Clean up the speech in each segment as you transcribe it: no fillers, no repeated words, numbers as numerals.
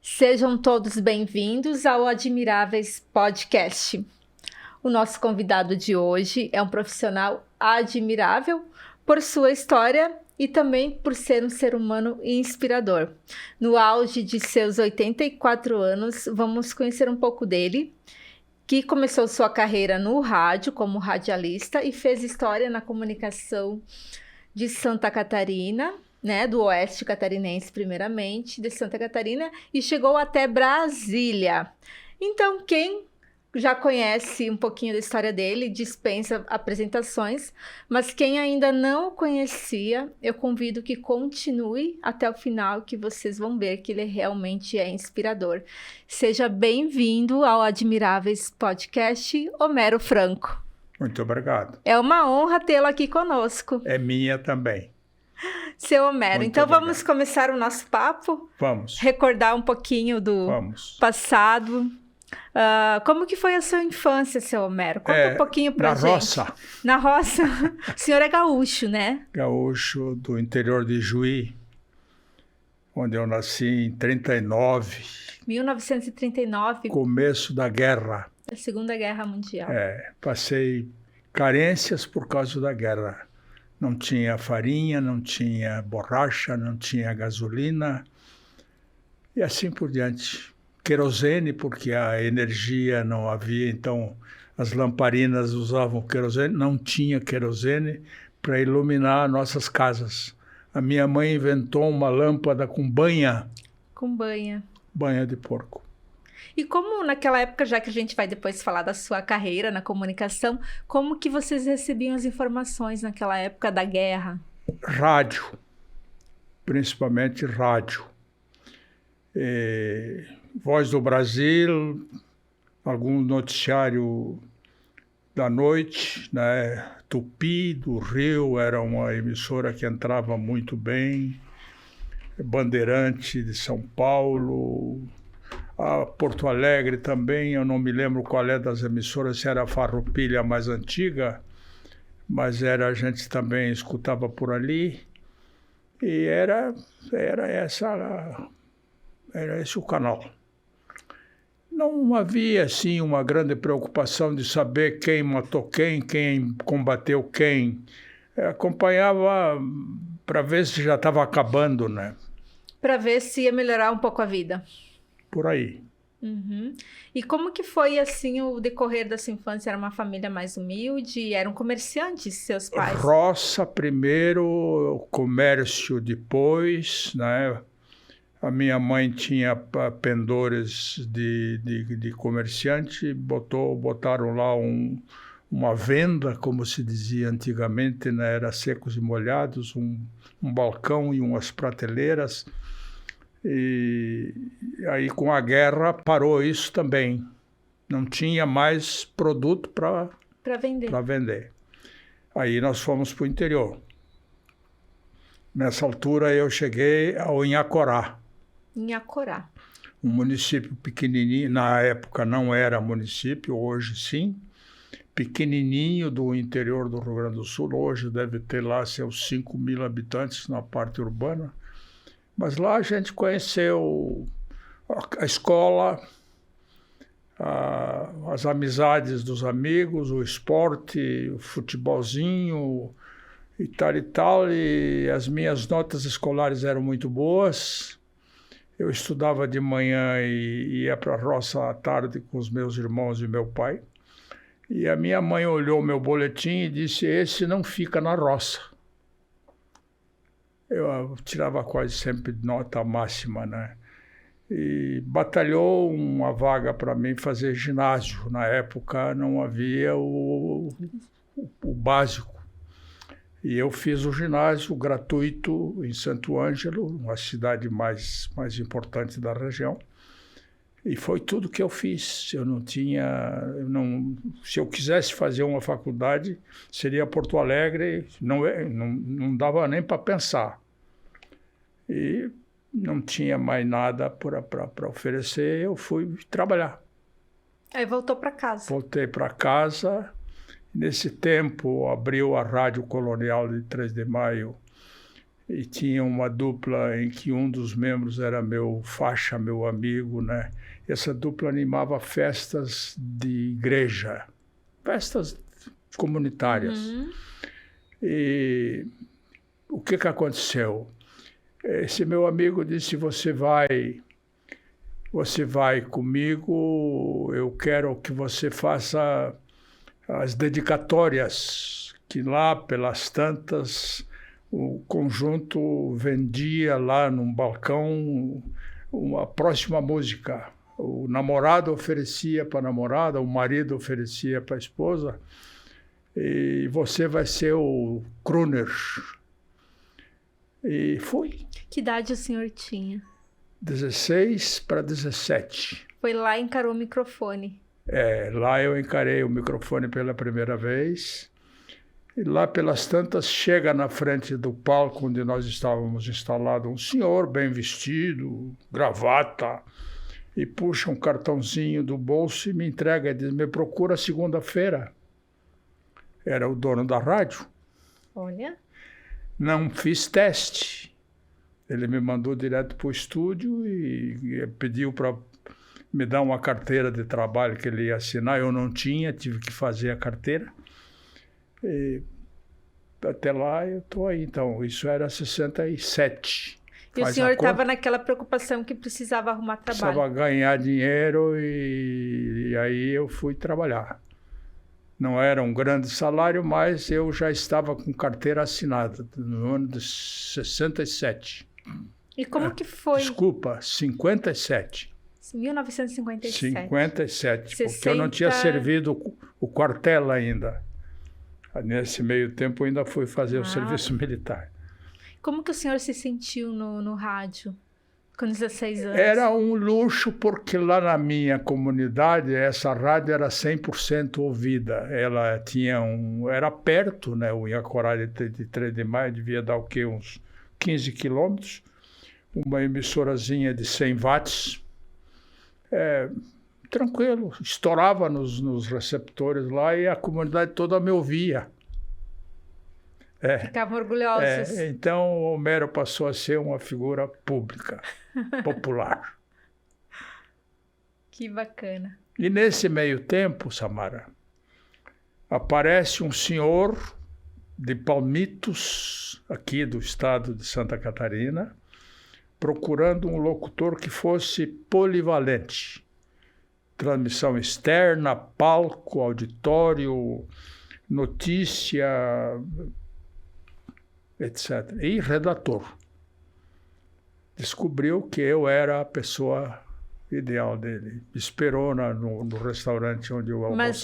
Sejam todos bem-vindos ao Admiráveis Podcast. O nosso convidado de hoje é um profissional admirável por sua história e também por ser um ser humano inspirador. No auge de seus 84 anos, vamos conhecer um pouco dele, que começou sua carreira no rádio como radialista e fez história na comunicação de Santa Catarina, do Oeste Catarinense primeiramente, de Santa Catarina, e chegou até Brasília. Então, quem já conhece um pouquinho da história dele, dispensa apresentações, mas quem ainda não o conhecia, eu convido que continue até o final, que vocês vão ver que ele realmente é inspirador. Seja bem-vindo ao Admiráveis Podcast, Homero Franco. Muito obrigado. É uma honra tê-lo aqui conosco. É minha também. Seu Homero, Muito então obrigado. Vamos começar o nosso papo? Vamos. Recordar um pouquinho do passado. Como que foi a sua infância, seu Homero? Conta um pouquinho pra gente. Na roça. Na roça. O senhor é gaúcho, né? Gaúcho do interior de Juí, onde eu nasci em 39. 1939. Começo da guerra. A Segunda Guerra Mundial. Passei carências por causa da guerra. Não tinha farinha, não tinha borracha, não tinha gasolina e assim por diante. Querosene, porque a energia não havia, então as lamparinas usavam querosene, não tinha querosene para iluminar nossas casas. A minha mãe inventou uma lâmpada com banha. Com banha. Banha de porco. E como naquela época, já que a gente vai depois falar da sua carreira na comunicação, como que vocês recebiam as informações naquela época da guerra? Rádio, principalmente rádio. Voz do Brasil, algum noticiário da noite, né? Tupi, do Rio, era uma emissora que entrava muito bem. Bandeirante de São Paulo... A Porto Alegre também, eu não me lembro qual é das emissoras, se era a Farroupilha mais antiga, mas a gente também escutava por ali. E era esse o canal. Não havia, assim, uma grande preocupação de saber quem matou quem combateu quem. Acompanhava para ver se já estava acabando, né? Para ver se ia melhorar um pouco a vida. Por aí. Uhum. E como que foi, assim, o decorrer da sua infância? Era uma família mais humilde? Eram comerciantes, seus pais? Roça primeiro, comércio depois, né? A minha mãe tinha pendores de comerciante, botaram lá uma venda, como se dizia antigamente, né? Era secos e molhados, um balcão e umas prateleiras. E aí, com a guerra, parou isso também. Não tinha mais produto para vender. Aí nós fomos para o interior. Nessa altura, eu cheguei ao Inhacorá. Inhacorá. Um município pequenininho. Na época não era município, hoje sim. Pequenininho, do interior do Rio Grande do Sul. Hoje deve ter lá seus 5 mil habitantes na parte urbana. Mas lá a gente conheceu a escola, as amizades dos amigos, o esporte, o futebolzinho e tal. E as minhas notas escolares eram muito boas. Eu estudava de manhã e ia para a roça à tarde com os meus irmãos e meu pai. E a minha mãe olhou meu boletim e disse: esse não fica na roça. Eu tirava quase sempre nota máxima, né? E batalhou uma vaga para mim fazer ginásio. Na época não havia o básico. E eu fiz o ginásio gratuito em Santo Ângelo, uma cidade mais importante da região. E foi tudo que eu fiz. Se eu quisesse fazer uma faculdade, seria Porto Alegre, não dava nem para pensar. E não tinha mais nada para oferecer, eu fui trabalhar. Aí voltou para casa. Voltei para casa. Nesse tempo, abriu a Rádio Colonial de 3 de Maio e tinha uma dupla em que um dos membros era meu faixa, meu amigo, né? Essa dupla animava festas de igreja, festas comunitárias. Uhum. E o que aconteceu? Esse meu amigo disse, você vai comigo, eu quero que você faça as dedicatórias, que lá pelas tantas o conjunto vendia lá num balcão a próxima música. O namorado oferecia para a namorada, o marido oferecia para a esposa, e você vai ser o crooner. E fui. Que idade o senhor tinha? 16 para 17. Foi lá e encarou o microfone. Lá eu encarei o microfone pela primeira vez. E lá pelas tantas chega na frente do palco onde nós estávamos instalados um senhor bem vestido, gravata, e puxa um cartãozinho do bolso e me entrega e diz, me procura segunda-feira. Era o dono da rádio. Olha. Não fiz teste. Ele me mandou direto para o estúdio e pediu para me dar uma carteira de trabalho que ele ia assinar. Eu não tinha, tive que fazer a carteira. E até lá eu estou aí. Então, isso era 67. E o senhor estava naquela preocupação que precisava arrumar trabalho. Precisava ganhar dinheiro e aí eu fui trabalhar. Não era um grande salário, mas eu já estava com carteira assinada no ano de 67. E como que foi? Desculpa, 57. 1957. 57, porque eu não tinha servido o quartel ainda. Nesse meio tempo eu ainda fui fazer o serviço militar. Como que o senhor se sentiu no rádio com 16 anos? Era um luxo, porque lá na minha comunidade essa rádio era 100% ouvida. Ela tinha era perto, né? O Iacorá de 3 de Maio devia dar o quê? Uns 15 quilômetros. Uma emissorazinha de 100 watts. Tranquilo, estourava nos receptores lá e a comunidade toda me ouvia. Ficavam orgulhosos. Então o Homero passou a ser uma figura pública, popular. Que bacana. E nesse meio tempo, Samara, aparece um senhor de Palmitos, aqui do estado de Santa Catarina, procurando um locutor que fosse polivalente. Transmissão externa, palco, auditório, notícia, etc. E redator. Descobriu que eu era a pessoa ideal dele. Esperou no restaurante onde eu almoçava. Mas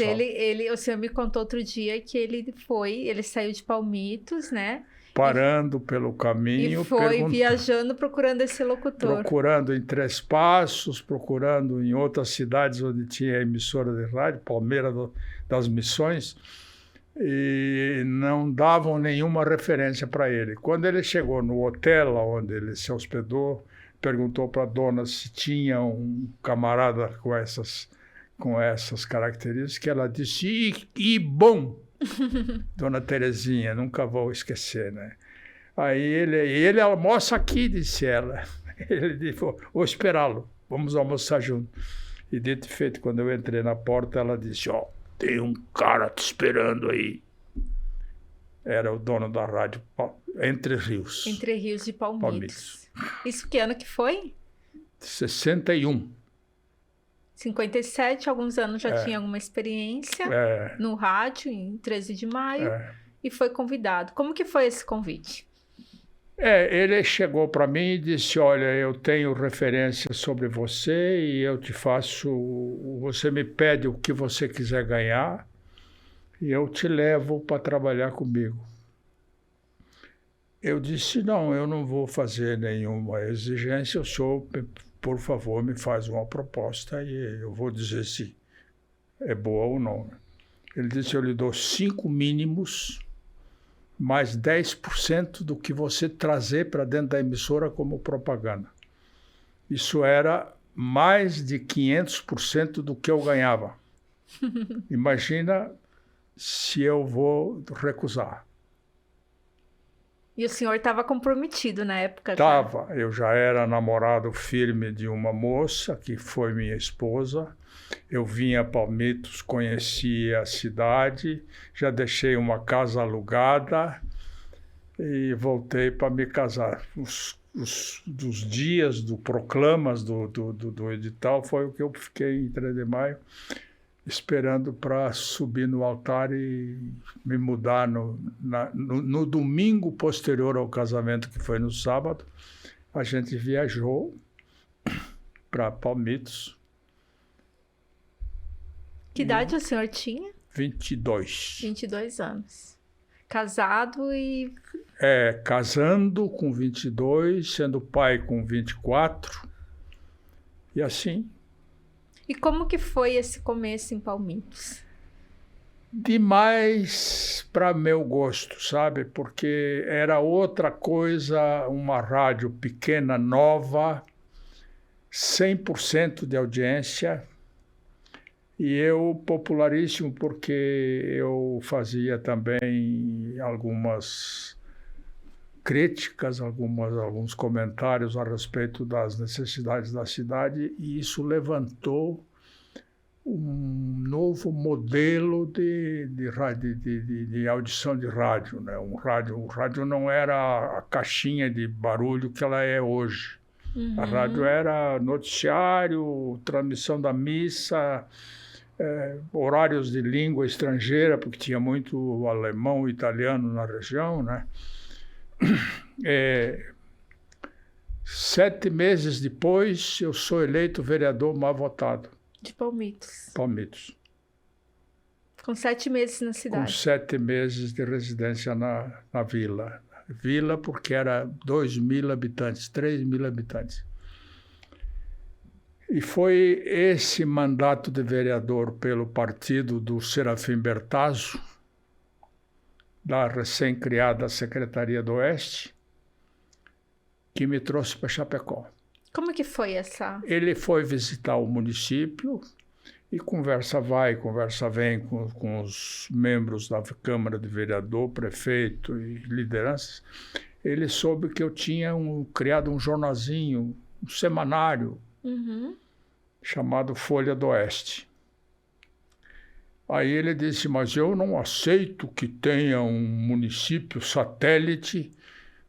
o senhor me contou outro dia que ele saiu de Palmitos, né? Parando pelo caminho. E foi viajando procurando esse locutor. Procurando em Três Passos, procurando em outras cidades onde tinha emissora de rádio, Palmeira das Missões, e não davam nenhuma referência para ele. Quando ele chegou no hotel onde ele se hospedou, perguntou para a dona se tinha um camarada com essas características, ela disse, e bom! Dona Terezinha, nunca vou esquecer, né? Aí ele almoça aqui, disse ela. Ele disse, vou esperá-lo, vamos almoçar junto. E dito e feito, quando eu entrei na porta, ela disse, tem um cara te esperando aí. Era o dono da rádio Entre Rios. Entre Rios de Palmitos. Isso que ano que foi? 61. 57, alguns anos já tinha alguma experiência no rádio, em 13 de maio, e foi convidado. Como que foi esse convite? Ele chegou para mim e disse, olha, eu tenho referência sobre você e eu te faço... Você me pede o que você quiser ganhar e eu te levo para trabalhar comigo. Eu disse, não, eu não vou fazer nenhuma exigência, o senhor... Por favor, me faz uma proposta e eu vou dizer se é boa ou não. Ele disse, eu lhe dou 5 mínimos, mais 10% do que você trazer para dentro da emissora como propaganda. Isso era mais de 500% do que eu ganhava. Imagina se eu vou recusar. E o senhor estava comprometido na época? Estava. Eu já era namorado firme de uma moça, que foi minha esposa. Eu vim a Palmitos, conheci a cidade, já deixei uma casa alugada e voltei para me casar. Dos dias do proclamas do edital foi o que eu fiquei em 3 de maio, esperando para subir no altar e me mudar no domingo posterior ao casamento, que foi no sábado. A gente viajou para Palmitos. Que idade o senhor tinha? 22. 22 anos. Casado e... Casando com 22, sendo pai com 24, e assim. E como que foi esse começo em Palmitos? Demais para meu gosto, sabe? Porque era outra coisa, uma rádio pequena, nova, 100% de audiência, e eu popularíssimo porque eu fazia também algumas críticas, alguns comentários a respeito das necessidades da cidade, e isso levantou um novo modelo de audição de rádio, né? O rádio não era a caixinha de barulho que ela é hoje. Uhum. A rádio era noticiário, transmissão da missa, horários de língua estrangeira, porque tinha muito alemão e italiano na região, né? 7 meses depois, eu sou eleito vereador mais votado. De Palmitos. Palmitos. Com 7 meses na cidade. Com 7 meses de residência na vila. Vila porque era 2.000 habitantes, 3.000 habitantes. E foi esse mandato de vereador pelo partido do Serafim Bertazzo, da recém-criada Secretaria do Oeste, que me trouxe para Chapecó. Como que foi essa? Ele foi visitar o município e conversa vai, conversa vem com os membros da Câmara de Vereador, prefeito e lideranças. Ele soube que eu tinha criado um jornalzinho, um semanário, chamado Folha do Oeste. Aí ele disse, mas eu não aceito que tenha um município satélite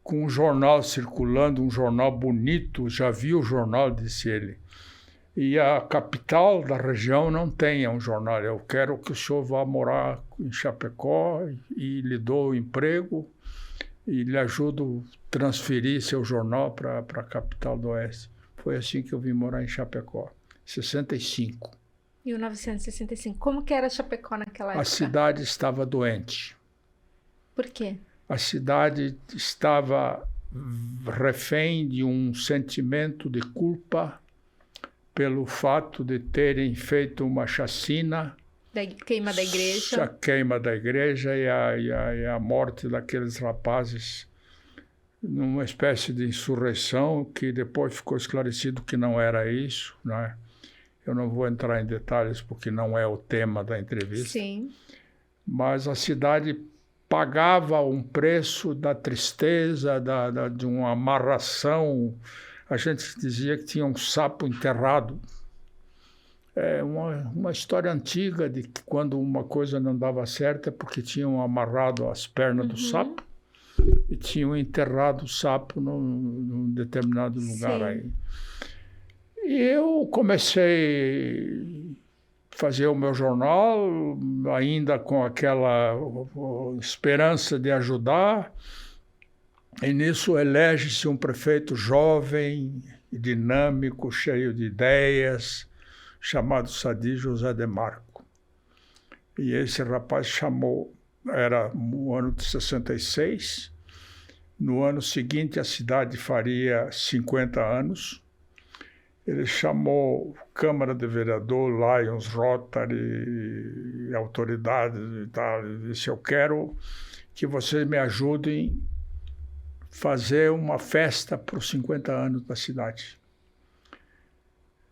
com um jornal circulando, um jornal bonito, já vi o jornal, disse ele. E a capital da região não tenha um jornal. Eu quero que o senhor vá morar em Chapecó e lhe dou emprego e lhe ajudo a transferir seu jornal para a capital do Oeste. Foi assim que eu vim morar em Chapecó, em 65. 1965. Como que era Chapecó naquela época? A cidade estava doente. Por quê? A cidade estava refém de um sentimento de culpa pelo fato de terem feito uma chacina. Da queima da igreja. A queima da igreja e a morte daqueles rapazes numa espécie de insurreição que depois ficou esclarecido que não era isso, né? Eu não vou entrar em detalhes porque não é o tema da entrevista. Sim. Mas a cidade pagava um preço da tristeza, de uma amarração. A gente dizia que tinha um sapo enterrado. É uma história antiga de que quando uma coisa não dava certo é porque tinham amarrado as pernas do sapo e tinham enterrado o sapo num determinado lugar. Sim. Aí. E eu comecei a fazer o meu jornal, ainda com aquela esperança de ajudar, e nisso elege-se um prefeito jovem, dinâmico, cheio de ideias, chamado Sadi José de Marco. E esse rapaz chamou, era no ano de 66, no ano seguinte a cidade faria 50 anos, ele chamou Câmara de Vereador, Lions, Rotary, autoridades e tal, e disse, eu quero que vocês me ajudem a fazer uma festa para os 50 anos da cidade.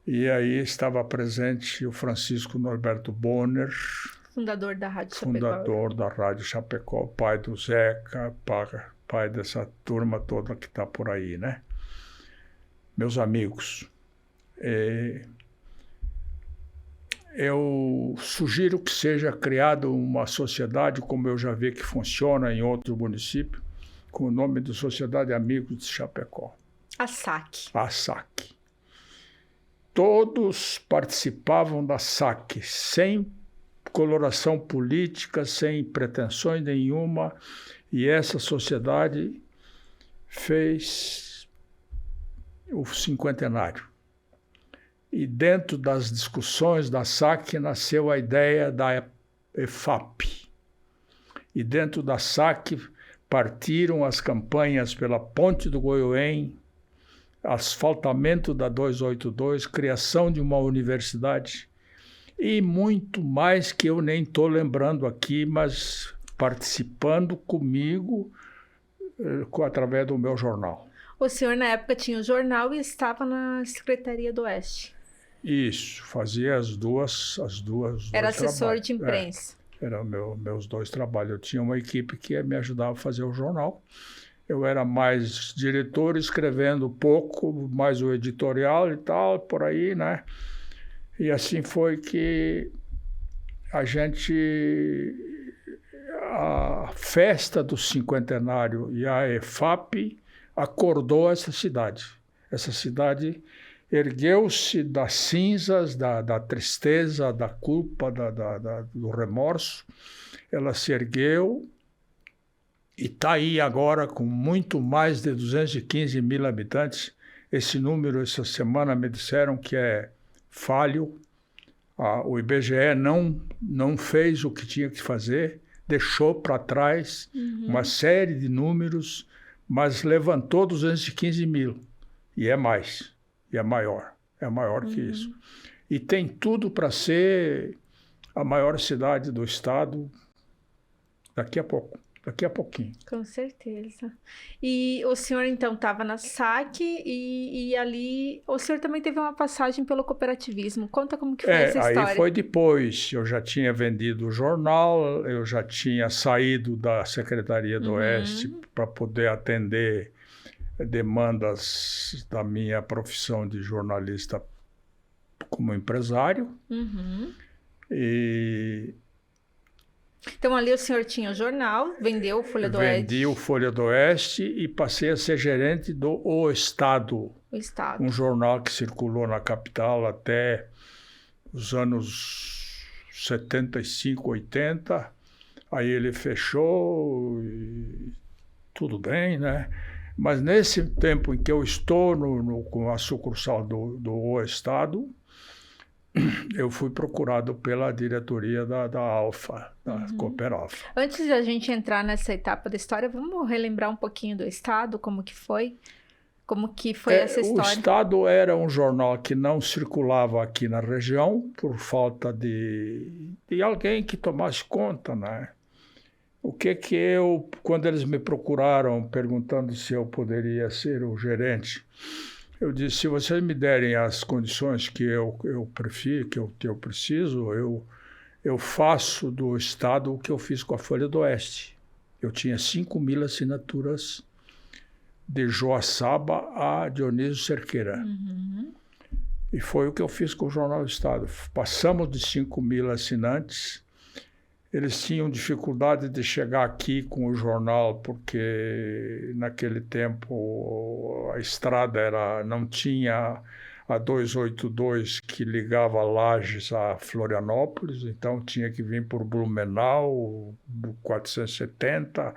E aí estava presente o Francisco Norberto Bonner, fundador da Rádio Chapecó. Fundador da Rádio Chapecó, pai do Zeca, pai dessa turma toda que está por aí, né? Meus amigos, eu sugiro que seja criada uma sociedade, como eu já vi que funciona em outros municípios, com o nome de Sociedade Amigos de Chapecó. A SAC. A SAC. Todos participavam da SAC, sem coloração política, sem pretensões nenhuma, e essa sociedade fez o cinquentenário. E dentro das discussões da SAC nasceu a ideia da EFAP. E dentro da SAC partiram as campanhas pela Ponte do Goiôem, asfaltamento da 282, criação de uma universidade e muito mais que eu nem estou lembrando aqui, mas participando comigo através do meu jornal. O senhor, na época, tinha o jornal e estava na Secretaria do Oeste. Isso, fazia as duas Era assessor de imprensa. Eram meus dois trabalhos. Eu tinha uma equipe que me ajudava a fazer o jornal. Eu era mais diretor, escrevendo pouco, mais o editorial e tal, por aí, né? E assim foi que a festa do cinquentenário e a EFAP acordou essa cidade. Essa cidade ergueu-se das cinzas, da tristeza, da culpa, do remorso. Ela se ergueu e está aí agora com muito mais de 215 mil habitantes. Esse número, essa semana, me disseram que é falho. O IBGE não fez o que tinha que fazer, deixou para trás uma série de números, mas levantou 215 mil. E é mais. E é maior que isso. E tem tudo para ser a maior cidade do estado daqui a pouquinho. Com certeza. E o senhor, então, estava na SAC e ali... O senhor também teve uma passagem pelo cooperativismo. Conta como que foi essa história. Aí foi depois. Eu já tinha vendido o jornal, eu já tinha saído da Secretaria do Oeste para poder atender demandas da minha profissão de jornalista como empresário. Então, ali o senhor tinha o jornal, vendeu o Folha do Oeste. Vendi o Folha do Oeste e passei a ser gerente do O Estado. O Estado. Um jornal que circulou na capital até os anos 75, 80. Aí ele fechou e tudo bem, né? Mas nesse tempo em que eu estou com a sucursal do O Estado, eu fui procurado pela diretoria da Alfa, da Cooper Alfa. Antes de a gente entrar nessa etapa da história, vamos relembrar um pouquinho do Estado, como que foi essa história? O Estado era um jornal que não circulava aqui na região por falta de alguém que tomasse conta, né? Quando eles me procuraram perguntando se eu poderia ser o gerente, eu disse, se vocês me derem as condições que eu prefiro, que eu preciso, eu faço do Estado o que eu fiz com a Folha do Oeste. Eu tinha 5.000 assinaturas de Joaçaba a Dionísio Cerqueira. E foi o que eu fiz com o Jornal do Estado. Passamos de 5.000 assinantes. Eles tinham dificuldade de chegar aqui com o jornal, porque naquele tempo a estrada não tinha a 282 que ligava Lages a Florianópolis, então tinha que vir por Blumenau, 470,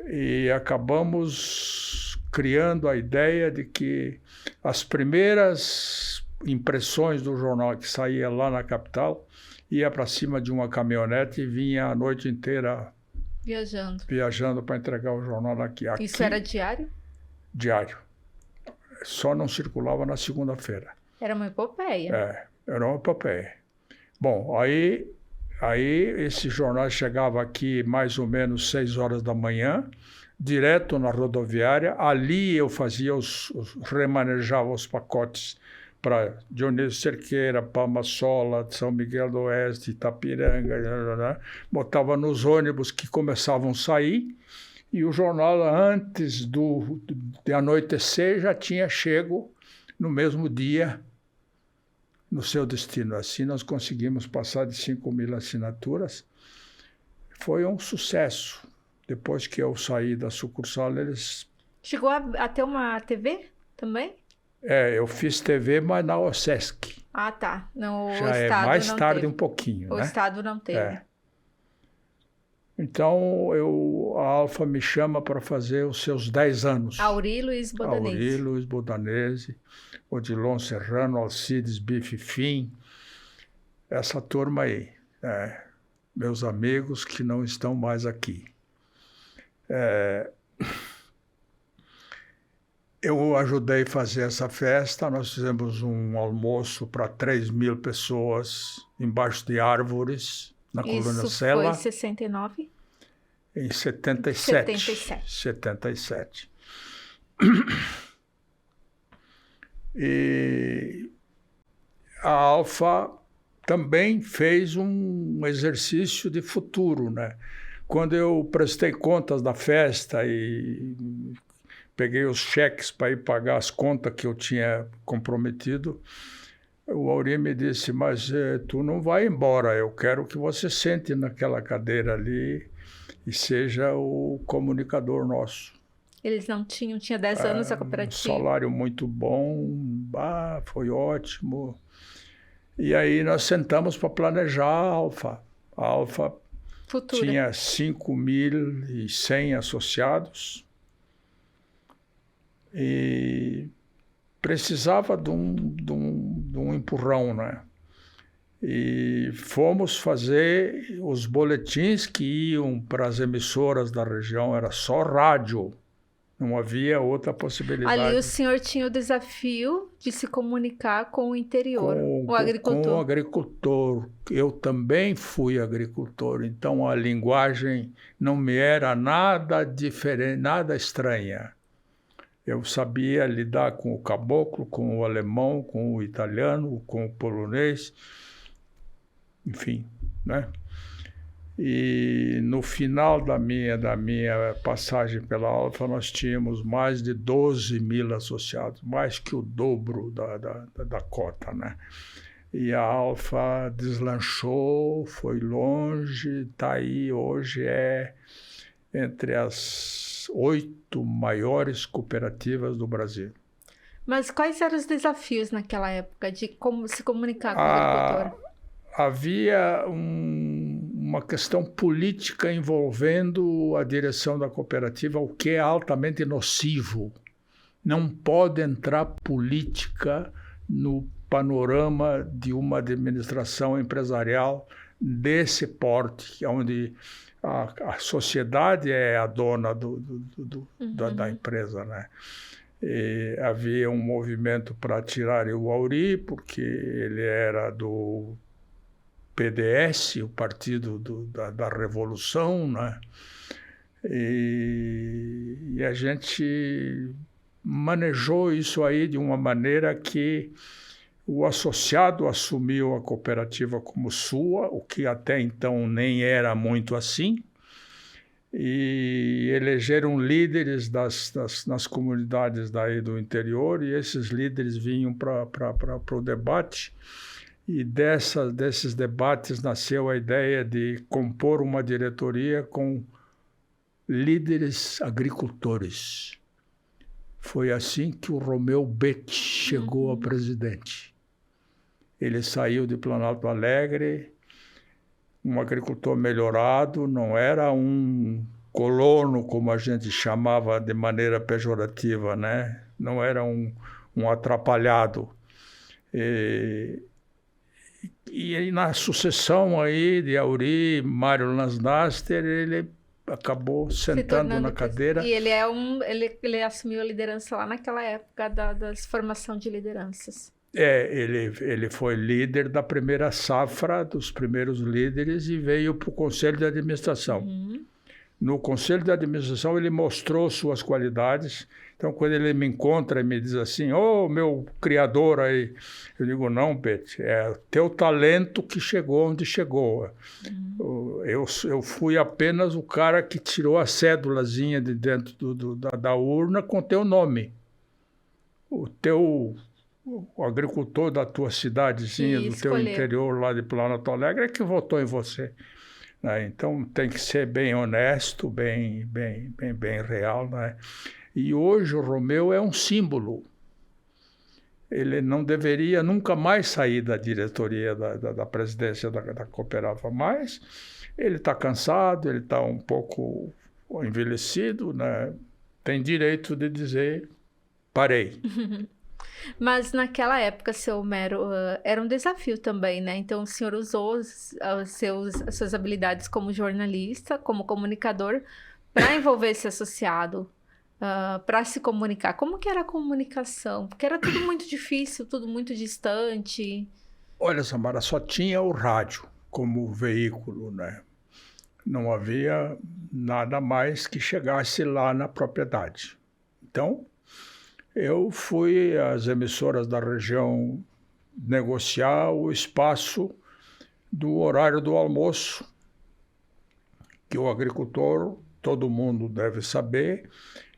e acabamos criando a ideia de que as primeiras impressões do jornal que saía lá na capital ia para cima de uma caminhonete e vinha a noite inteira viajando para entregar o jornal aqui. Isso era diário? Diário. Só não circulava na segunda-feira. Era uma epopeia. Era uma epopeia. Bom, aí esse jornal chegava aqui mais ou menos 6 horas da manhã, direto na rodoviária. Ali eu fazia remanejava os pacotes para Dionísio Cerqueira, Palma-Sola, São Miguel do Oeste, Itapiranga, botava nos ônibus que começavam a sair e o jornal, antes de anoitecer, já tinha chego no mesmo dia no seu destino. Assim nós conseguimos passar de 5.000 assinaturas. Foi um sucesso. Depois que eu saí da sucursal, eles... Chegou a ter uma TV também? Eu fiz TV, mas na OSESC. Ah, tá. No Já Estado é mais não tarde teve. um pouquinho, O né? Estado não teve. Então, a Alfa me chama para fazer os seus 10 anos. Auri Luiz Bodanese. Auri Luiz Bodanese, Odilon Serrano, Alcides Bife Fim, essa turma aí, meus amigos que não estão mais aqui. Eu ajudei a fazer essa festa, nós fizemos um almoço para 3.000 pessoas embaixo de árvores, na Colônia Sela. Isso foi em 69? Em 77. 77. E a Alfa também fez um exercício de futuro, né? Quando eu prestei contas da festa e peguei os cheques para ir pagar as contas que eu tinha comprometido, o Auri me disse, mas tu não vai embora, eu quero que você sente naquela cadeira ali e seja o comunicador nosso. Eles não tinham, tinha 10 anos a cooperativa. Um salário muito bom, foi ótimo. E aí nós sentamos para planejar a Alfa. A Alfa Futura. Tinha 5.100 associados e precisava de um empurrão, né? E fomos fazer os boletins que iam para as emissoras da região, era só rádio, não havia outra possibilidade. Ali o senhor tinha o desafio de se comunicar com o interior, o agricultor. Com o agricultor. Eu também fui agricultor, então a linguagem não me era nada diferente, nada estranha. Eu sabia lidar com o caboclo, com o alemão, com o italiano, com o polonês, enfim, né? E no final da minha passagem pela Alfa, nós tínhamos mais de 12.000 associados, mais que o dobro da cota, né? E a Alfa deslanchou, foi longe, está aí, hoje é entre as 8 maiores cooperativas do Brasil. Mas quais eram os desafios naquela época de como se comunicar com o agricultor? Havia uma questão política envolvendo a direção da cooperativa, o que é altamente nocivo. Não pode entrar política no panorama de uma administração empresarial desse porte, onde a sociedade é a dona da empresa, né? E havia um movimento para tirar o Auri, porque ele era do PDS, o Partido da Revolução, né? E a gente manejou isso aí de uma maneira que o associado assumiu a cooperativa como sua, o que até então nem era muito assim, e elegeram líderes nas comunidades daí do interior, e esses líderes vinham para o debate. E desses debates nasceu a ideia de compor uma diretoria com líderes agricultores. Foi assim que o Romeu Betti chegou a presidente. Ele saiu de Planalto Alegre, um agricultor melhorado, não era um colono, como a gente chamava de maneira pejorativa, né? Não era um atrapalhado. E aí, na sucessão aí de Auri, Mário Lansdaster, ele acabou sentando na cadeira. E ele assumiu a liderança lá naquela época da formação de lideranças. Ele foi líder da primeira safra, dos primeiros líderes, e veio para o Conselho de Administração. No conselho de administração, ele mostrou suas qualidades. Então, quando ele me encontra e me diz assim, meu criador aí, eu digo, não, Pete, é teu talento que chegou onde chegou. Eu fui apenas o cara que tirou a cédulazinha de dentro da urna com teu nome. O agricultor da tua cidadezinha, do teu interior lá de Planalto Alegre, é que votou em você. Né? Então, tem que ser bem honesto, bem real, né? E hoje o Romeu é um símbolo. Ele não deveria nunca mais sair da diretoria da presidência da Cooperava, mas ele está cansado, ele está um pouco envelhecido, né? Tem direito de dizer, parei. Mas naquela época, seu Homero, era um desafio também, né? Então o senhor usou as suas habilidades como jornalista, como comunicador, para envolver esse associado. Para se comunicar. Como que era a comunicação? Porque era tudo muito difícil, tudo muito distante. Olha, Samara, só tinha o rádio como veículo, né? Não havia nada mais que chegasse lá na propriedade. Então, eu fui às emissoras da região negociar o espaço do horário do almoço, que o agricultor, todo mundo deve saber,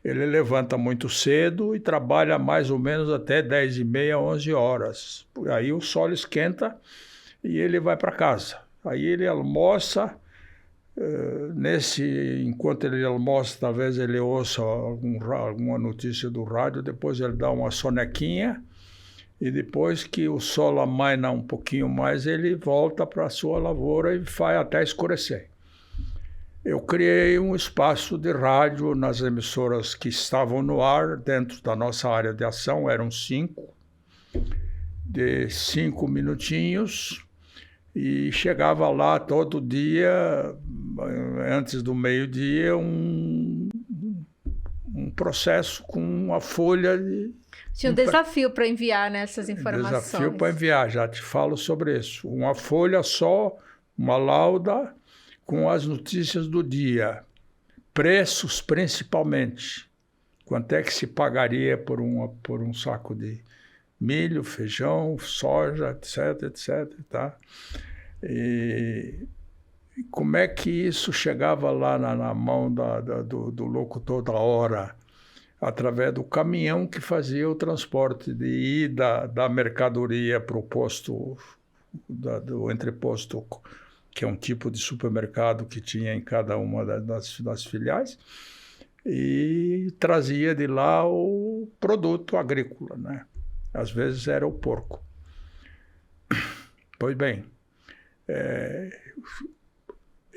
ele levanta muito cedo e trabalha mais ou menos até 10h30, 11 horas. Aí o sol esquenta e ele vai para casa. Aí ele almoça, enquanto ele almoça, talvez ele ouça alguma notícia do rádio, depois ele dá uma sonequinha e depois que o sol amaina um pouquinho mais, ele volta para a sua lavoura e vai até escurecer. Eu criei um espaço de rádio nas emissoras que estavam no ar, dentro da nossa área de ação, eram 5, de 5 minutinhos, e chegava lá todo dia, antes do meio-dia, um processo com uma folha de... Tinha um desafio para enviar, né, essas informações. Desafio para enviar, já te falo sobre isso. Uma folha só, uma lauda, com as notícias do dia, preços principalmente, quanto é que se pagaria por um saco de milho, feijão, soja, etc, tá? E como é que isso chegava lá na mão do locutor da hora, através do caminhão que fazia o transporte de ida da mercadoria para o posto, do entreposto, que é um tipo de supermercado que tinha em cada uma das filiais, e trazia de lá o produto agrícola, né? Às vezes era o porco. Pois bem,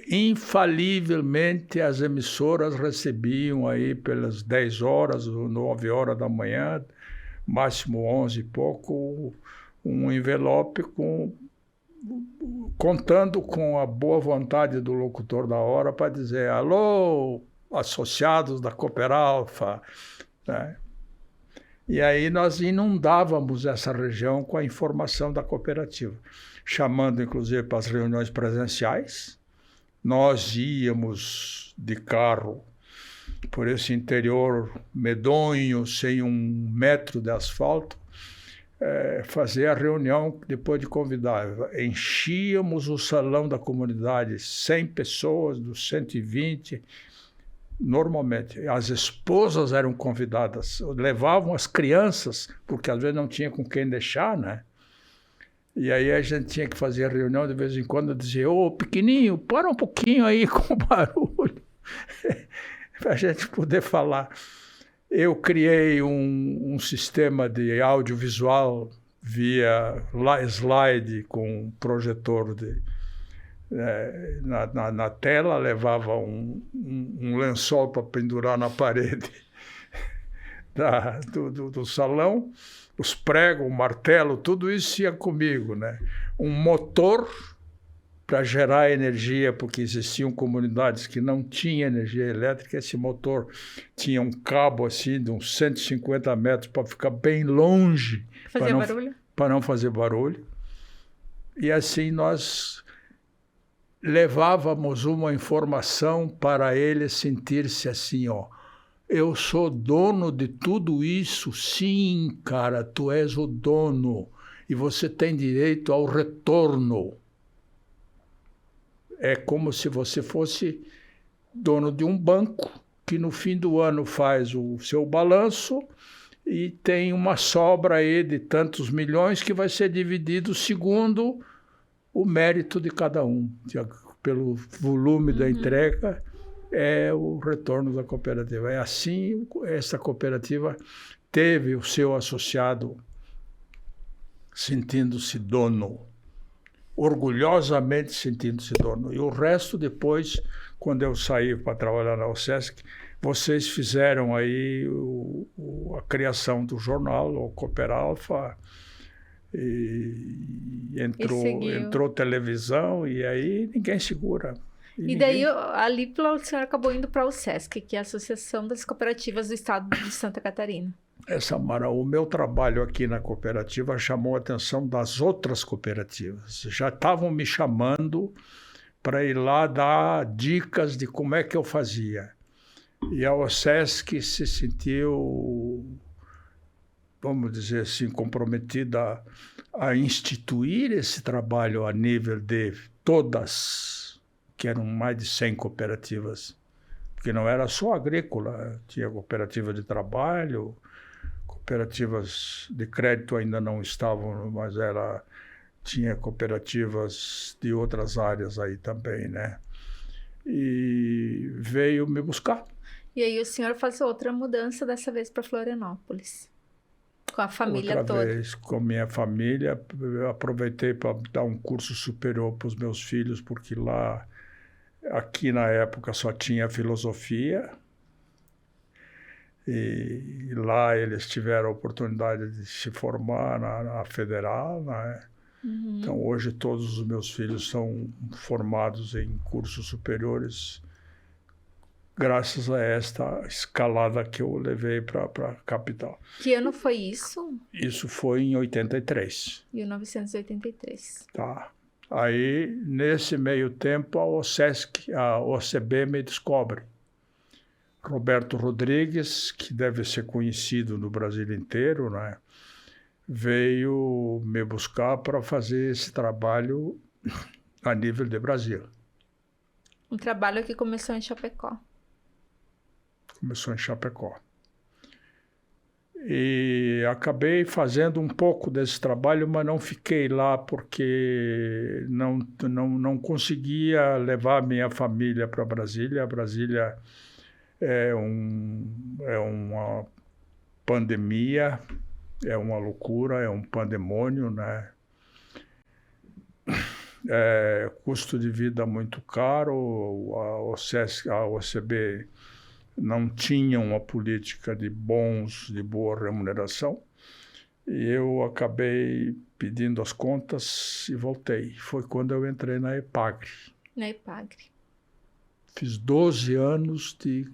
infalivelmente as emissoras recebiam aí pelas 10 horas, 9 horas da manhã, máximo 11 e pouco, um envelope contando com a boa vontade do locutor da hora para dizer: alô, associados da Cooperalfa, né? E aí nós inundávamos essa região com a informação da cooperativa, chamando inclusive para as reuniões presenciais. Nós íamos de carro por esse interior medonho, sem 1 metro de asfalto, fazer a reunião depois de convidar. Enchíamos o salão da comunidade, 100 pessoas, dos 120, normalmente. As esposas eram convidadas, levavam as crianças, porque às vezes não tinha com quem deixar, né? E aí a gente tinha que fazer a reunião de vez em quando, dizer: ô, pequenininho, para um pouquinho aí com o barulho, para a gente poder falar. Eu criei um sistema de audiovisual via slide com um projetor na tela, levava um lençol para pendurar na parede do salão, os pregos, o martelo, tudo isso ia comigo, né? Um motor para gerar energia, porque existiam comunidades que não tinham energia elétrica. Esse motor tinha um cabo assim de uns 150 metros para ficar bem longe, para não fazer barulho. E assim nós levávamos uma informação para ele sentir-se assim, ó. Eu sou dono de tudo isso. Sim, cara, tu és o dono e você tem direito ao retorno. É como se você fosse dono de um banco que no fim do ano faz o seu balanço e tem uma sobra aí de tantos milhões que vai ser dividido segundo o mérito de cada um. Pelo volume da entrega, é o retorno da cooperativa. É assim, essa cooperativa teve o seu associado sentindo-se dono, orgulhosamente sentindo-se dono. E o resto depois, quando eu saí para trabalhar na OSESC, vocês fizeram aí a criação do jornal, o Cooperalfa, e entrou televisão, e aí ninguém segura. E daí, ali, o senhor acabou indo para o SESC, que é a Associação das Cooperativas do Estado de Santa Catarina. Samara, o meu trabalho aqui na cooperativa chamou a atenção das outras cooperativas. Já estavam me chamando para ir lá dar dicas de como é que eu fazia. E a OSESC se sentiu, vamos dizer assim, comprometida a instituir esse trabalho a nível de todas, que eram mais de 100 cooperativas, porque não era só agrícola, tinha cooperativa de trabalho, cooperativas de crédito ainda não estavam, mas tinha cooperativas de outras áreas aí também, né? E veio me buscar. E aí o senhor faz outra mudança, dessa vez para Florianópolis, com a família toda. Outra vez, com a minha família. Eu aproveitei para dar um curso superior para os meus filhos, porque aqui na época só tinha filosofia. E lá eles tiveram a oportunidade de se formar na Federal, né? Então, hoje todos os meus filhos são formados em cursos superiores, graças a esta escalada que eu levei para a capital. Que ano foi isso? Isso foi em 83. 1983. Tá. Aí, nesse meio tempo, a OCB me descobre. Roberto Rodrigues, que deve ser conhecido no Brasil inteiro, né, veio me buscar para fazer esse trabalho a nível de Brasil. Um trabalho que começou em Chapecó. Começou em Chapecó. E acabei fazendo um pouco desse trabalho, mas não fiquei lá porque não conseguia levar minha família para Brasília. Brasília é uma pandemia, é uma loucura, é um pandemônio, né? Custo de vida muito caro, a OCB não tinha uma política de boa remuneração, e eu acabei pedindo as contas e voltei. Foi quando eu entrei na EPAGRE. Na EPAGRE. Fiz 12 anos de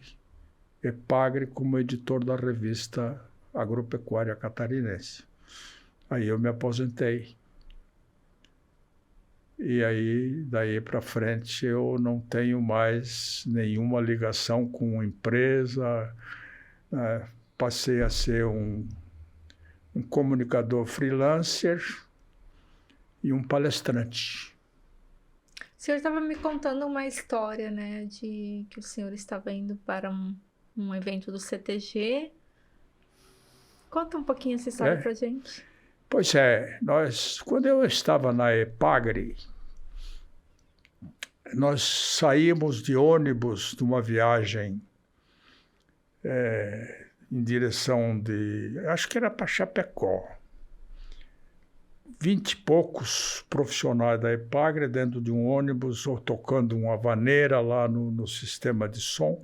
EPAGRE como editor da revista Agropecuária Catarinense. Aí eu me aposentei. E aí, daí para frente, eu não tenho mais nenhuma ligação com empresa. Passei a ser um comunicador freelancer e um palestrante. O senhor estava me contando uma história, né, de que o senhor estava indo para um evento do CTG. Conta um pouquinho essa história para a gente. Pois quando eu estava na EPAGRE, nós saímos de ônibus de uma viagem em direção acho que era para Chapecó. 20 e poucos profissionais da EPAGRE dentro de um ônibus, ou tocando uma vaneira lá no sistema de som.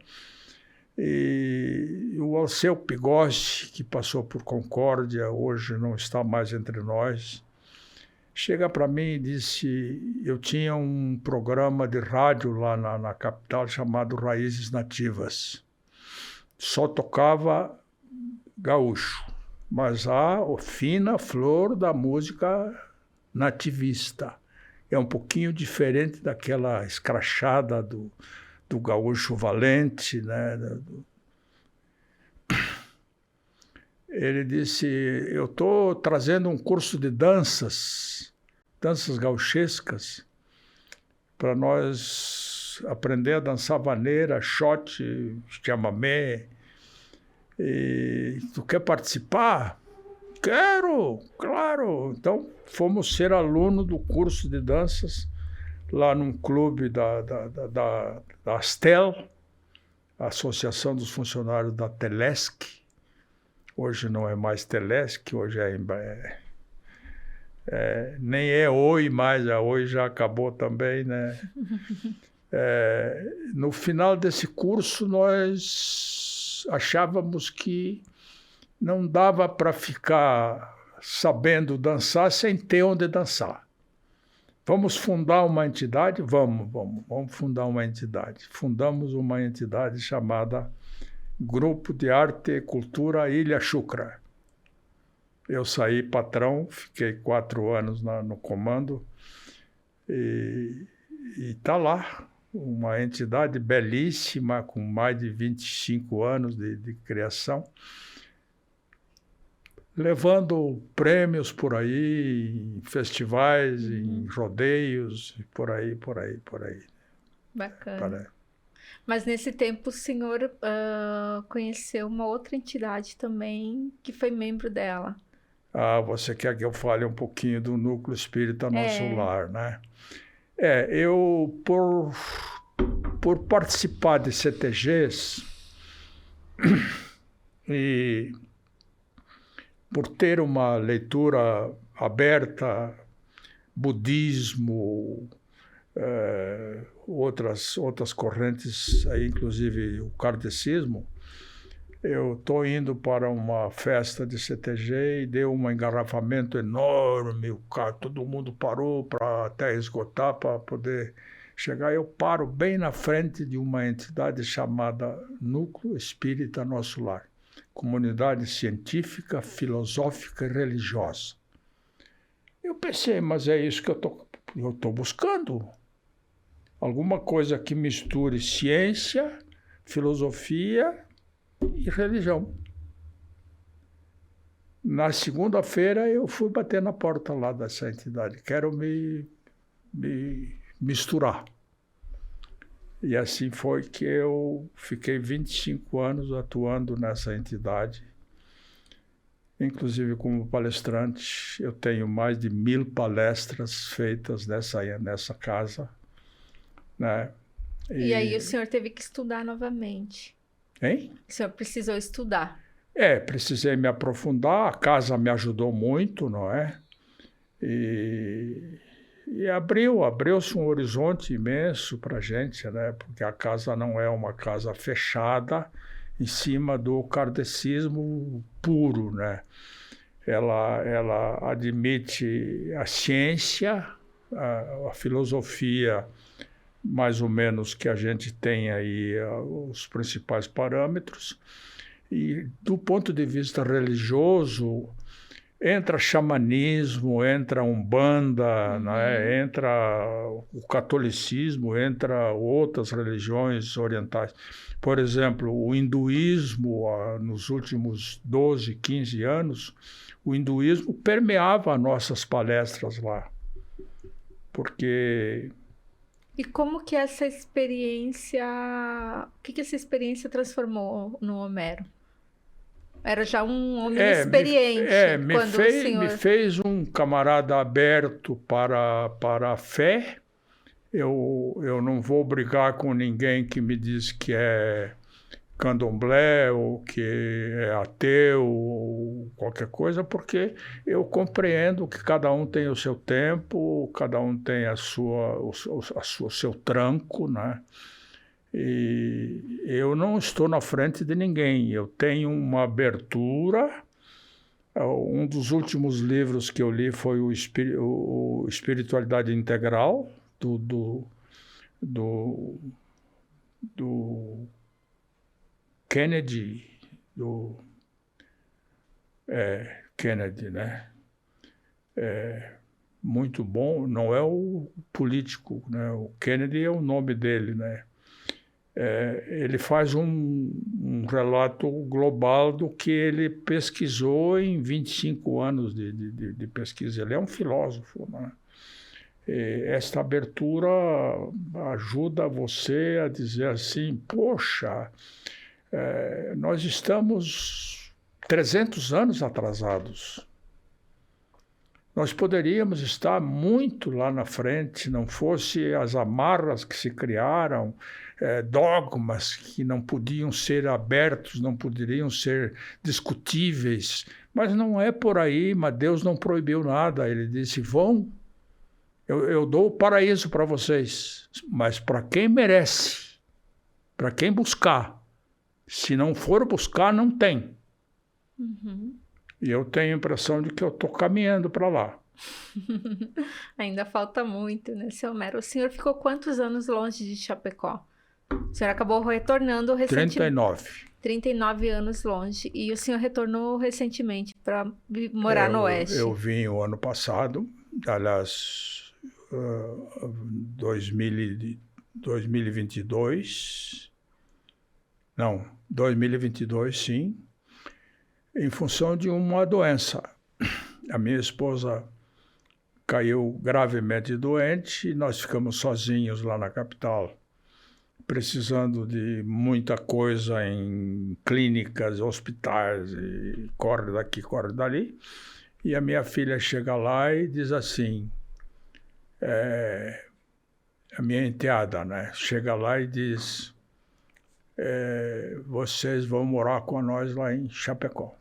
E o Alceu Pigossi, que passou por Concórdia, hoje não está mais entre nós, chega para mim e disse: eu tinha um programa de rádio lá na capital chamado Raízes Nativas. Só tocava gaúcho, mas a fina flor da música nativista. é um pouquinho diferente daquela escrachada do gaúcho valente, né? Ele disse, eu estou trazendo um curso de danças gauchescas, para nós aprender a dançar vaneira, shot, chamamé. E tu quer participar? Quero, claro. Então, fomos ser aluno do curso de danças lá num clube da Astel, a Associação dos Funcionários da Telesc. Hoje não é mais Telesc, hoje nem é Oi mais, a Oi já acabou também, né? No final desse curso, nós achávamos que não dava para ficar sabendo dançar sem ter onde dançar. Vamos fundar uma entidade? Vamos fundar uma entidade. Fundamos uma entidade chamada Grupo de Arte e Cultura Ilha Chucra. Eu saí patrão, fiquei 4 anos no comando e está lá, uma entidade belíssima, com mais de 25 anos de criação, levando prêmios por aí, em festivais, em rodeios, por aí. Bacana. Mas nesse tempo o senhor conheceu uma outra entidade também que foi membro dela. Você quer que eu fale um pouquinho do Núcleo Espírita Nosso Lar, né? Eu, por participar de CTGs e por ter uma leitura aberta, budismo, outras correntes, aí, inclusive o kardecismo, eu estou indo para uma festa de CTG e deu um engarrafamento enorme, todo mundo parou para até esgotar para poder chegar. Eu paro bem na frente de uma entidade chamada Núcleo Espírita Nosso Lar, comunidade científica, filosófica e religiosa. Eu pensei, mas é isso que eu estou buscando. Alguma coisa que misture ciência, filosofia e religião. Na segunda-feira eu fui bater na porta lá dessa entidade. Quero me misturar. E assim foi que eu fiquei 25 anos atuando nessa entidade. Inclusive como palestrante, eu tenho mais de 1000 palestras feitas nessa casa, né? E aí o senhor teve que estudar novamente. Hein? O senhor precisou estudar. Precisei me aprofundar, a casa me ajudou muito, não é? E abriu-se um horizonte imenso para a gente, né? Porque a casa não é uma casa fechada em cima do kardecismo puro, né? Ela admite a ciência, a filosofia, mais ou menos que a gente tem aí os principais parâmetros. E do ponto de vista religioso, entra xamanismo, entra umbanda, né? Entra o catolicismo, entra outras religiões orientais. Por exemplo, o hinduísmo, nos últimos 12, 15 anos, o hinduísmo permeava nossas palestras lá. Porque... E como que essa experiência... O que essa experiência transformou no Homero? Era já um homem experiente. Me fez um camarada aberto para a fé. Eu não vou brigar com ninguém que me diz que é candomblé ou que é ateu ou qualquer coisa, porque eu compreendo que cada um tem o seu tempo, cada um tem o seu tranco, né? E eu não estou na frente de ninguém, eu tenho uma abertura. Um dos últimos livros que eu li foi o Espiritualidade Integral, do Kennedy, Kennedy, né? muito bom, não é o político, né? O Kennedy é o nome dele, né? Ele faz um relato global do que ele pesquisou em 25 anos de pesquisa. Ele é um filósofo, né? Esta abertura ajuda você a dizer assim, poxa, nós estamos 300 anos atrasados. Nós poderíamos estar muito lá na frente, se não fosse as amarras que se criaram, dogmas que não podiam ser abertos, não poderiam ser discutíveis. Mas não é por aí, mas Deus não proibiu nada. Ele disse, vão, eu dou o paraíso para vocês, mas para quem merece, para quem buscar. Se não for buscar, não tem. Uhum. E eu tenho a impressão de que eu estou caminhando para lá. Ainda falta muito, né, seu Homero? O senhor ficou quantos anos longe de Chapecó? O senhor acabou retornando recentemente. 39. 39 anos longe. E o senhor retornou recentemente para morar no Oeste. Eu vim o ano passado, aliás, 2022. Não, 2022, sim. Em função de uma doença. A minha esposa caiu gravemente doente e nós ficamos sozinhos lá na capital, precisando de muita coisa em clínicas, hospitais, e corre daqui, corre dali. E a minha filha chega lá e diz assim, a minha enteada, né? Chega lá e diz, vocês vão morar com nós lá em Chapecó.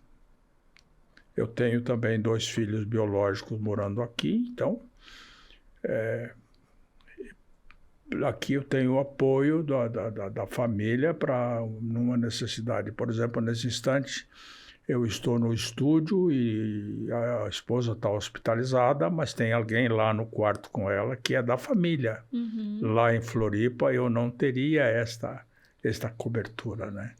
Eu tenho também 2 filhos biológicos morando aqui, então aqui eu tenho o apoio da família para numa necessidade. Por exemplo, nesse instante, eu estou no estúdio e a esposa está hospitalizada, mas tem alguém lá no quarto com ela que é da família. Uhum. Lá em Floripa eu não teria esta cobertura, né?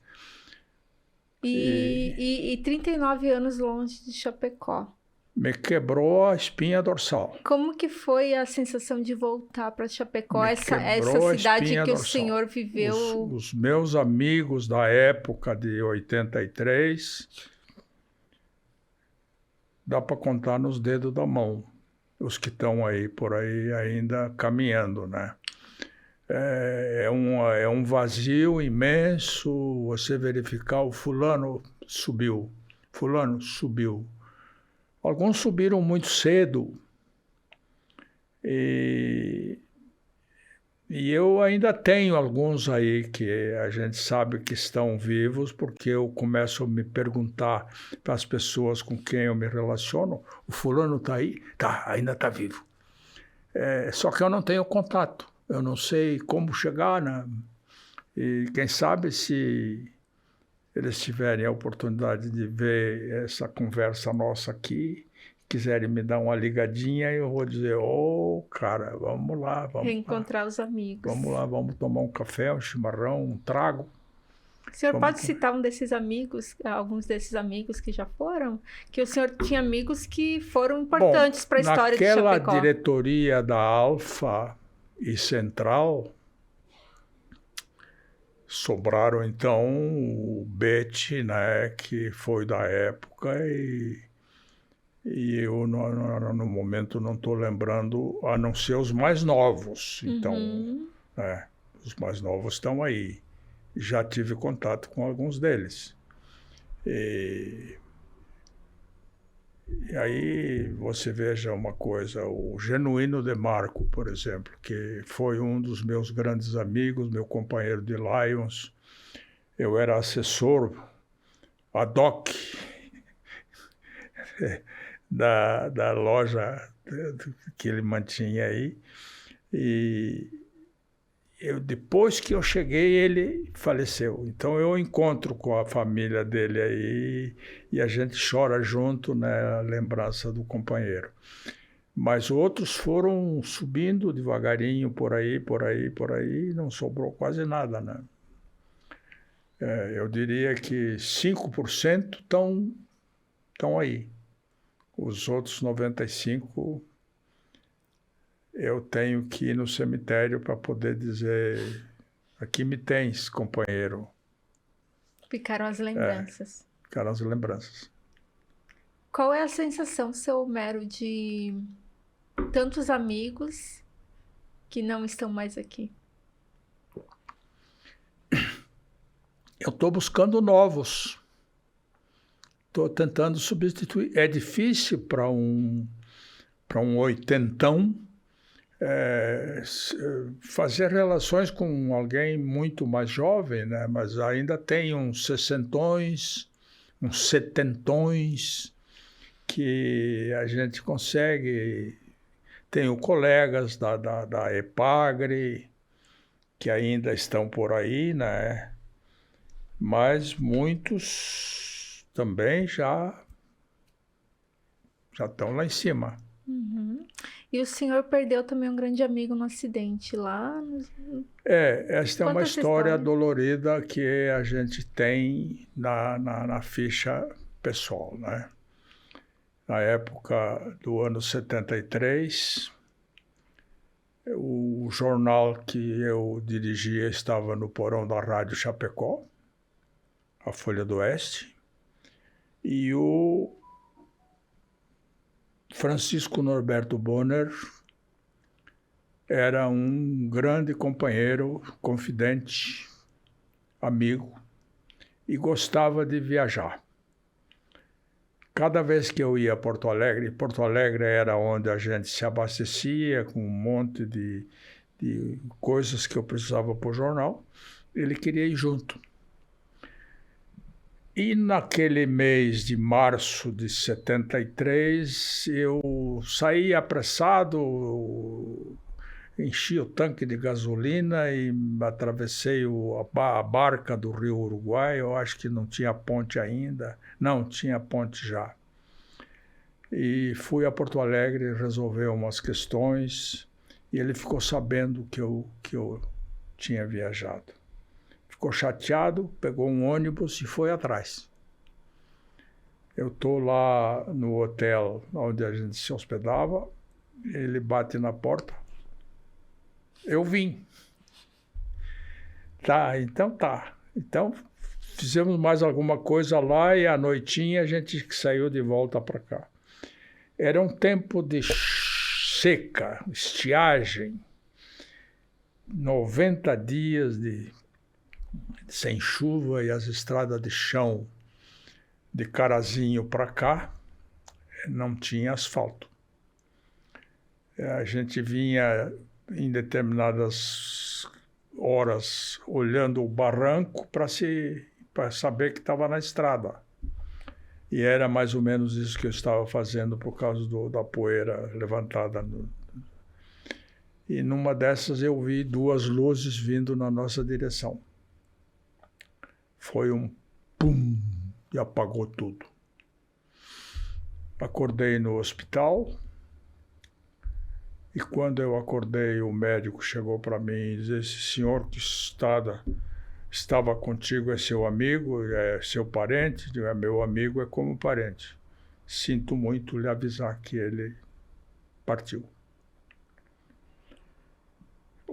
E 39 anos longe de Chapecó. Me quebrou a espinha dorsal. Como que foi a sensação de voltar para Chapecó, essa quebrou a cidade espinha que o dorsal. senhor viveu? Os meus amigos da época de 83, dá para contar nos dedos da mão, os que estão aí por aí ainda caminhando, né? É um vazio imenso, você verificar o fulano subiu. Alguns subiram muito cedo e eu ainda tenho alguns aí que a gente sabe que estão vivos, porque eu começo a me perguntar para as pessoas com quem eu me relaciono, o fulano está aí? Tá, ainda está vivo. Só que eu não tenho contato, eu não sei como chegar, né? E quem sabe se eles tiverem a oportunidade de ver essa conversa nossa aqui, quiserem me dar uma ligadinha, eu vou dizer, cara, vamos lá. Reencontrar os amigos. Vamos lá, vamos tomar um café, um chimarrão, um trago. O senhor pode citar um desses amigos, alguns desses amigos que já foram? Que o senhor tinha amigos que foram importantes para a história de Chapecó. Naquela diretoria da Alfa e Central, sobraram então o Bete, né, que foi da época, e eu no momento não estou lembrando, a não ser os mais novos. Então, os mais novos estão aí. Já tive contato com alguns deles. E aí você veja uma coisa, o Genuíno de Marco, por exemplo, que foi um dos meus grandes amigos, meu companheiro de Lions. Eu era assessor ad hoc da loja que ele mantinha aí. E depois que eu cheguei, ele faleceu. Então eu encontro com a família dele aí e a gente chora junto, né, a lembrança do companheiro. Mas outros foram subindo devagarinho por aí, não sobrou quase nada, né? Eu diria que 5% estão aí. Os outros 95% eu tenho que ir no cemitério para poder dizer: aqui me tens, companheiro. Ficaram as lembranças. Ficaram as lembranças. Qual é a sensação, seu Homero, de tantos amigos que não estão mais aqui? Eu estou buscando novos. Estou tentando substituir. É difícil para um oitentão fazer relações com alguém muito mais jovem, né? Mas ainda tem uns sessentões, uns setentões, que a gente consegue. Tenho colegas da EPAGRE que ainda estão por aí, né? Mas muitos também já estão lá em cima. Uhum. E o senhor perdeu também um grande amigo no acidente lá? Esta é uma Conta essa história história. dolorida que a gente tem na ficha pessoal, né? Na época do ano 73, o jornal que eu dirigia estava no porão da Rádio Chapecó, a Folha do Oeste, e o Francisco Norberto Bonner era um grande companheiro, confidente, amigo, e gostava de viajar. Cada vez que eu ia a Porto Alegre era onde a gente se abastecia com um monte de coisas que eu precisava para o jornal, ele queria ir junto. E naquele mês de março de 73, eu saí apressado, enchi o tanque de gasolina e atravessei a barca do Rio Uruguai. Eu acho que não tinha ponte ainda. Não, tinha ponte já. E fui a Porto Alegre resolver umas questões e ele ficou sabendo que eu tinha viajado. Ficou chateado, pegou um ônibus e foi atrás. Eu estou lá no hotel onde a gente se hospedava, ele bate na porta. Eu vim. Tá, então tá. Então fizemos mais alguma coisa lá e à noitinha a gente saiu de volta para cá. Era um tempo de seca, estiagem, 90 dias sem chuva e as estradas de chão de Carazinho para cá não tinha asfalto. A gente vinha em determinadas horas olhando o barranco para saber que estava na estrada. E era mais ou menos isso que eu estava fazendo por causa da poeira levantada. E numa dessas eu vi duas luzes vindo na nossa direção. Foi um pum e apagou tudo. Acordei no hospital. E quando eu acordei, o médico chegou para mim e disse: esse senhor que estava contigo é seu amigo, é seu parente? Eu digo: é meu amigo, é como parente. Sinto muito lhe avisar que ele partiu.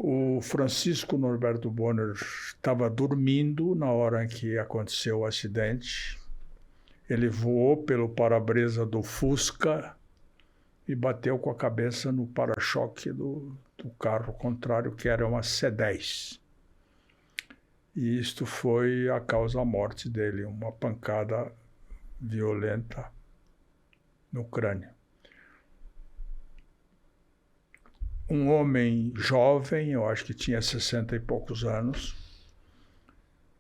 O Francisco Norberto Bonner estava dormindo na hora em que aconteceu o acidente. Ele voou pelo para-brisa do Fusca e bateu com a cabeça no para-choque do carro contrário, que era uma C10. E isto foi a causa da morte dele, uma pancada violenta no crânio. Um homem jovem, eu acho que tinha 60 e poucos anos,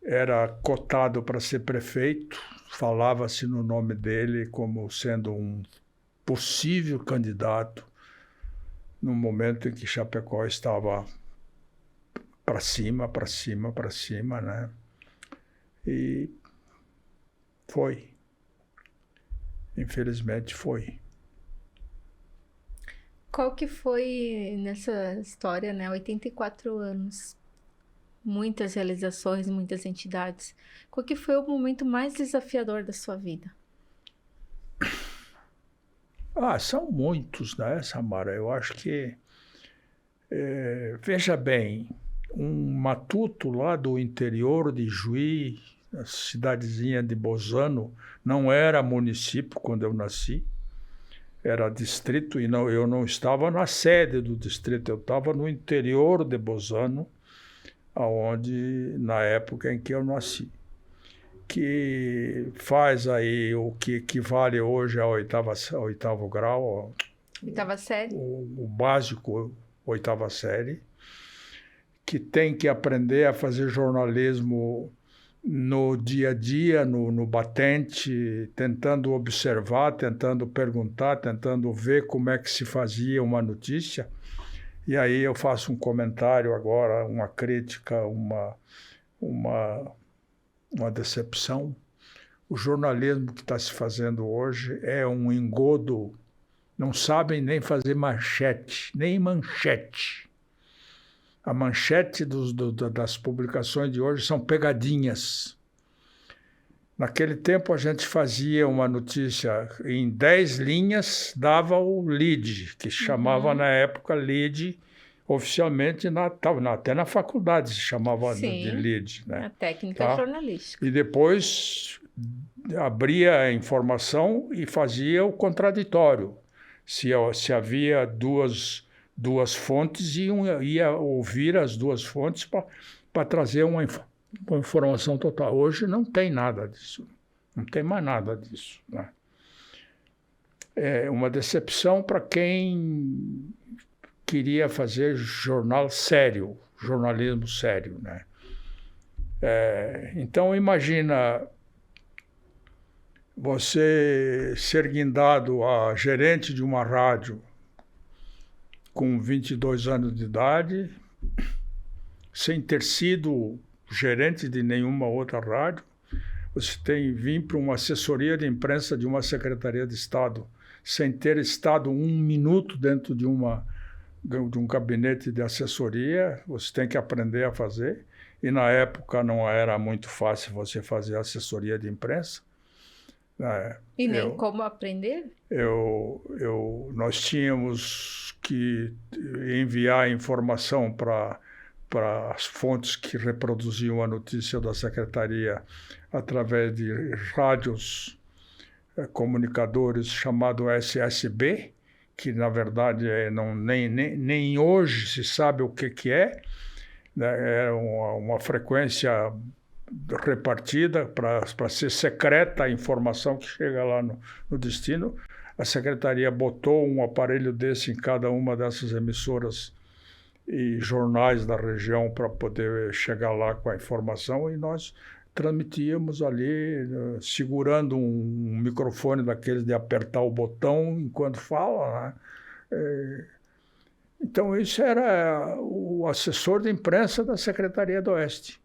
era cotado para ser prefeito, falava-se no nome dele como sendo um possível candidato no momento em que Chapecó estava para cima, né? E foi. Infelizmente foi. Qual que foi nessa história, né? 84 anos, muitas realizações, muitas entidades. Qual que foi o momento mais desafiador da sua vida? São muitos, né, Samara? Eu acho que Veja bem, um matuto lá do interior de Juí, a cidadezinha de Bozano, não era município quando eu nasci, era distrito, e eu não estava na sede do distrito, eu estava no interior de Bozano, aonde, na época em que eu nasci, que faz aí o que equivale hoje ao oitavo grau, Oitava série? O básico, oitava série, que tem que aprender a fazer jornalismo no dia a dia, no batente, tentando observar, tentando perguntar, tentando ver como é que se fazia uma notícia. E aí eu faço um comentário agora, uma crítica, uma decepção. O jornalismo que está se fazendo hoje é um engodo. Não sabem nem fazer manchete, nem manchete. A manchete das publicações de hoje são pegadinhas. Naquele tempo, a gente fazia uma notícia em 10 linhas, dava o lead, que chamava na época lead, oficialmente, até na faculdade se chamava de lead. Né? A técnica jornalística. E depois abria a informação e fazia o contraditório. Se havia duas fontes, ia ouvir as duas fontes para trazer uma informação total. Hoje não tem nada disso, não tem mais nada disso. Né? É uma decepção para quem queria fazer jornal sério, jornalismo sério. Né? Então, imagina você ser guindado a gerente de uma rádio com 22 anos de idade, sem ter sido gerente de nenhuma outra rádio. Você tem que vir para uma assessoria de imprensa de uma secretaria de Estado, sem ter estado um minuto dentro de um gabinete de assessoria. Você tem que aprender a fazer. E na época não era muito fácil você fazer assessoria de imprensa. E nem como aprender? Nós tínhamos que enviar informação para as fontes que reproduziam a notícia da secretaria através de rádios comunicadores chamado SSB, que na verdade nem hoje se sabe o que é, né? É uma frequência repartida para ser secreta a informação que chega lá no destino. A secretaria botou um aparelho desse em cada uma dessas emissoras e jornais da região para poder chegar lá com a informação, e nós transmitíamos ali, segurando um microfone daqueles de apertar o botão enquanto fala. Né? Então, isso era o assessor de imprensa da Secretaria do Oeste.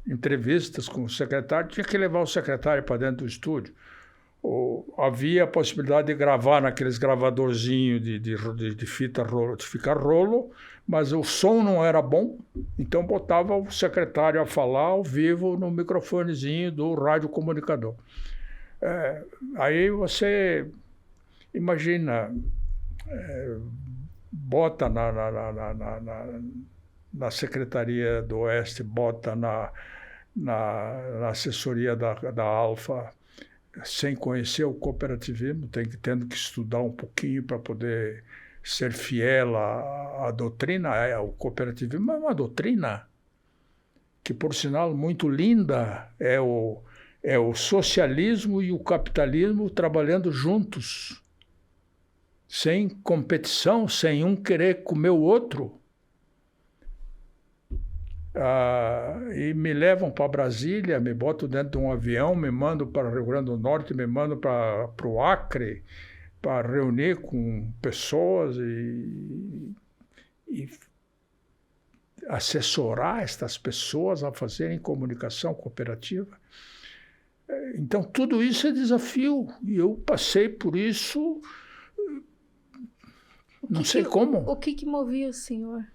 Entrevistas com o secretário, tinha que levar o secretário para dentro do estúdio. Havia a possibilidade de gravar naqueles gravadorzinhos de fita rolo, de ficar rolo, mas o som não era bom, então botava o secretário a falar ao vivo no microfonezinho do radiocomunicador. Aí você imagina, bota na Secretaria do Oeste, bota na assessoria da Alfa, sem conhecer o cooperativismo, tendo que estudar um pouquinho para poder ser fiel à doutrina. O cooperativismo é uma doutrina que, por sinal, muito linda, é o socialismo e o capitalismo trabalhando juntos, sem competição, sem um querer comer o outro. E me levam para Brasília, me botam dentro de um avião, me mandam para o Rio Grande do Norte, me mandam para o Acre, para reunir com pessoas e assessorar estas pessoas a fazerem comunicação cooperativa. Então, tudo isso é desafio, e eu passei por isso, não sei como. O que movia o senhor?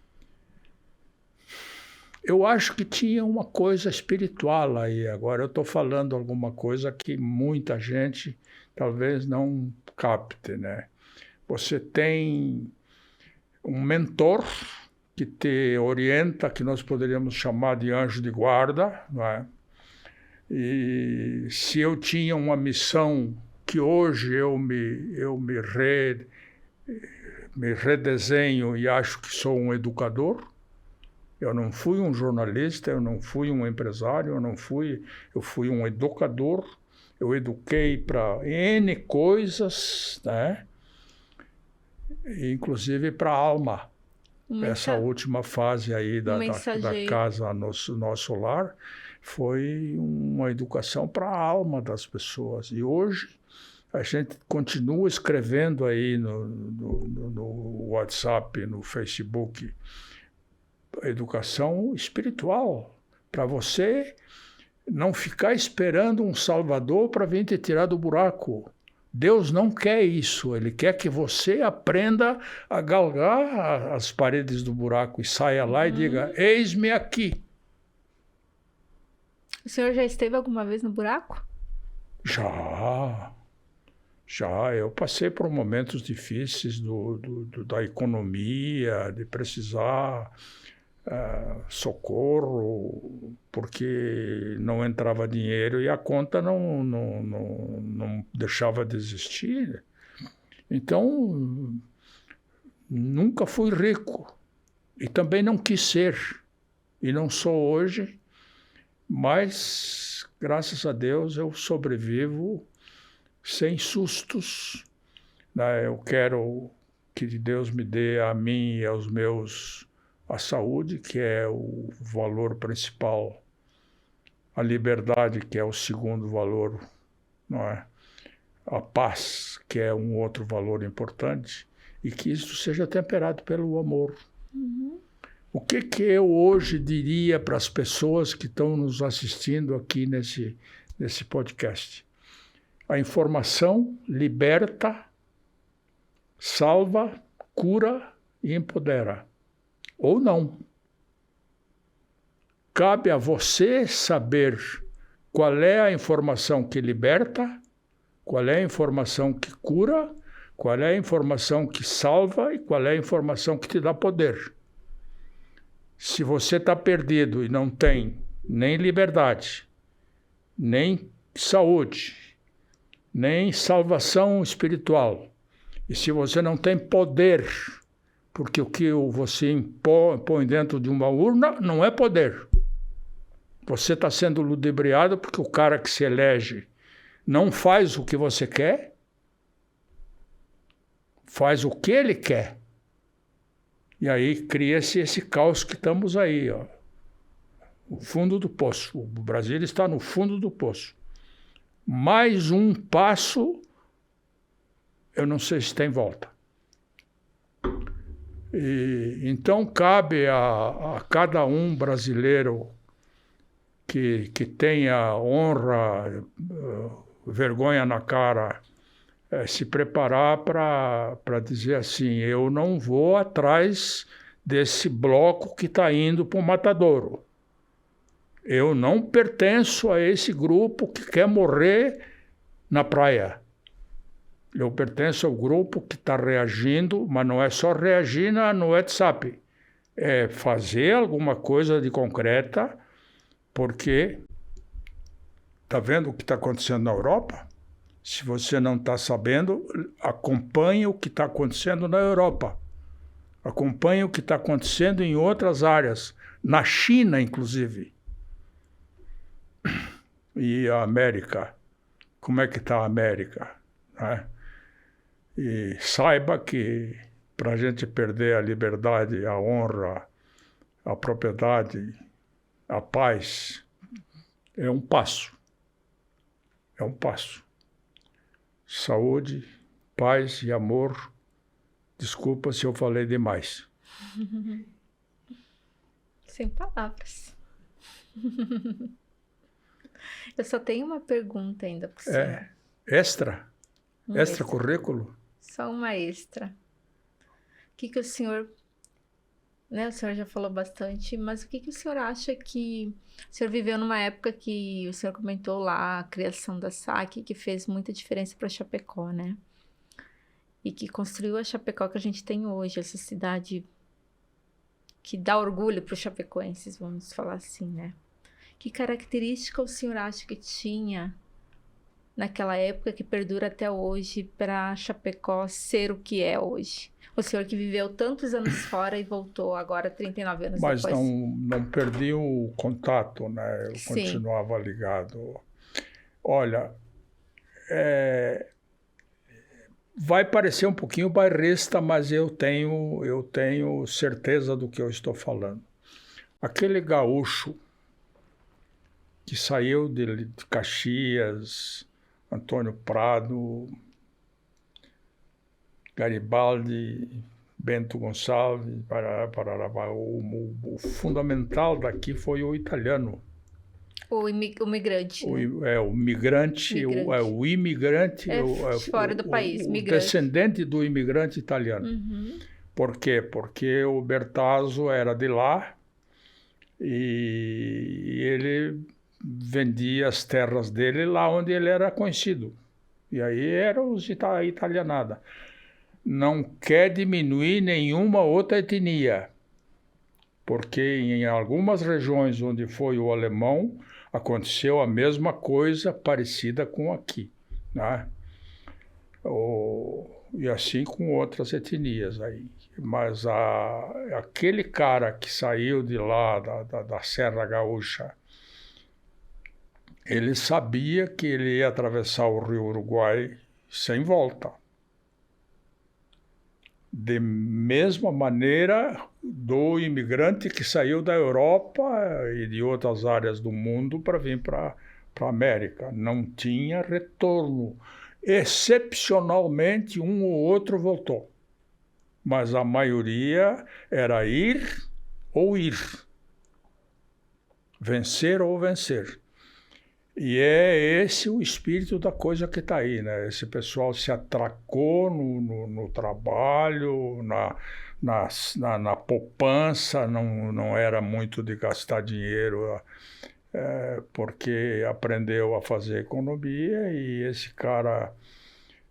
Eu acho que tinha uma coisa espiritual aí. Agora eu estou falando alguma coisa que muita gente talvez não capte, né? Você tem um mentor que te orienta, que nós poderíamos chamar de anjo de guarda, não é? E se eu tinha uma missão que hoje eu me redesenho e acho que sou um educador, eu não fui um jornalista, eu não fui um empresário, eu fui um educador, eu eduquei para N coisas, né? Inclusive para a alma. Essa última fase aí da casa nosso lar foi uma educação para a alma das pessoas. E hoje a gente continua escrevendo aí no WhatsApp, no Facebook, educação espiritual, para você não ficar esperando um salvador para vir te tirar do buraco. Deus não quer isso, Ele quer que você aprenda a galgar as paredes do buraco e saia lá e diga, eis-me aqui. O senhor já esteve alguma vez no buraco? Já, eu passei por momentos difíceis da economia, de precisar socorro, porque não entrava dinheiro e a conta não deixava de existir. Então, nunca fui rico e também não quis ser, e não sou hoje, mas, graças a Deus, eu sobrevivo sem sustos. Né? Eu quero que Deus me dê a mim e aos meus a saúde, que é o valor principal, a liberdade, que é o segundo valor, não é? A paz, que é um outro valor importante, e que isso seja temperado pelo amor. O que eu hoje diria para as pessoas que estão nos assistindo aqui nesse podcast? A informação liberta, salva, cura e empodera. Ou não. Cabe a você saber qual é a informação que liberta, qual é a informação que cura, qual é a informação que salva e qual é a informação que te dá poder. Se você está perdido e não tem nem liberdade, nem saúde, nem salvação espiritual, e se você não tem poder, porque o que você põe dentro de uma urna não é poder. Você está sendo ludibriado porque o cara que se elege não faz o que você quer, faz o que ele quer. E aí cria-se esse caos que estamos aí, ó. O fundo do poço. O Brasil está no fundo do poço. Mais um passo, eu não sei se tem volta. Então, cabe a cada um brasileiro que tenha honra, vergonha na cara, se preparar para dizer assim, eu não vou atrás desse bloco que está indo para o matadouro. Eu não pertenço a esse grupo que quer morrer na praia. Eu pertenço ao grupo que está reagindo, mas não é só reagir no WhatsApp. É fazer alguma coisa de concreta, porque está vendo o que está acontecendo na Europa? Se você não está sabendo, acompanhe o que está acontecendo na Europa. Acompanhe o que está acontecendo em outras áreas, na China, inclusive. E a América, como é que está a América? Né? E saiba que para a gente perder a liberdade, a honra, a propriedade, a paz, é um passo. É um passo. Saúde, paz e amor. Desculpa se eu falei demais. Sem palavras. Eu só tenho uma pergunta ainda para o senhor. Extra? Extra currículo? Só uma extra. O que o senhor... Né, o senhor já falou bastante, mas o que o senhor acha que... O senhor viveu numa época que o senhor comentou lá a criação da SAC, que fez muita diferença para Chapecó, né? e que construiu a Chapecó que a gente tem hoje, essa cidade que dá orgulho para os chapecoenses, vamos falar assim, né? Que característica o senhor acha que tinha naquela época que perdura até hoje para Chapecó ser o que é hoje? O senhor que viveu tantos anos fora e voltou agora 39 anos Mas depois. não perdi o contato, né? Eu Sim. continuava ligado. Olha, vai parecer um pouquinho bairrista, mas eu tenho certeza do que eu estou falando. Aquele gaúcho que saiu de Caxias, Antônio Prado, Garibaldi, Bento Gonçalves, o fundamental daqui foi o italiano. O migrante. O migrante, o imigrante. Fora do país, o migrante. Descendente do imigrante italiano. Uhum. Por quê? Porque o Bertazzo era de lá e ele vendia as terras dele lá onde ele era conhecido. E aí era os italianada. Não quer diminuir nenhuma outra etnia, porque em algumas regiões onde foi o alemão, aconteceu a mesma coisa parecida com aqui, né? E assim com outras etnias aí. Mas aquele cara que saiu de lá, da Serra Gaúcha, ele sabia que ele ia atravessar o Rio Uruguai sem volta. De mesma maneira do imigrante que saiu da Europa e de outras áreas do mundo para vir para a América. Não tinha retorno. Excepcionalmente, um ou outro voltou. Mas a maioria era ir ou ir. Vencer ou vencer. E é esse o espírito da coisa que está aí, né? Esse pessoal se atracou no trabalho, na poupança, não era muito de gastar dinheiro, porque aprendeu a fazer economia, e esse cara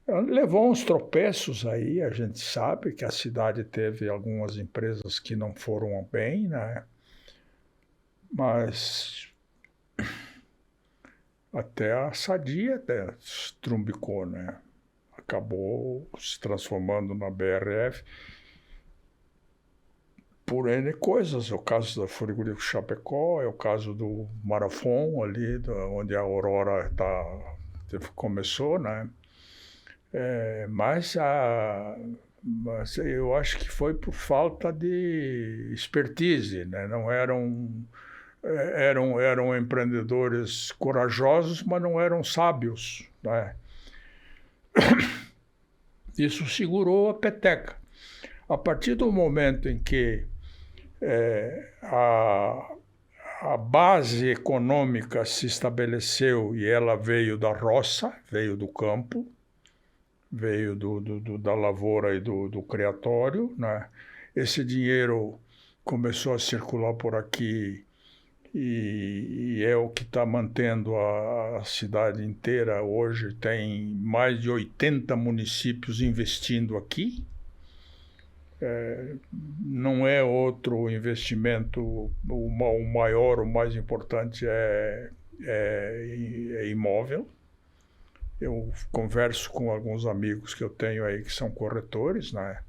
levou uns tropeços aí. A gente sabe que a cidade teve algumas empresas que não foram bem, né? Mas até a Sadia estrumbicou, né? Acabou se transformando na BRF por N coisas. É o caso da Frigorífico Chapecó, é o caso do Marafon, ali, onde a Aurora começou, né? Mas eu acho que foi por falta de expertise, né? Não eram empreendedores corajosos, mas não eram sábios, né? Isso segurou a peteca. A partir do momento em que a base econômica se estabeleceu e ela veio da roça, veio do campo, veio da lavoura e do criatório, né? Esse dinheiro começou a circular por aqui e é o que está mantendo a cidade inteira. Hoje tem mais de 80 municípios investindo aqui. Não é outro investimento, o maior, o mais importante é imóvel. Eu converso com alguns amigos que eu tenho aí que são corretores, né?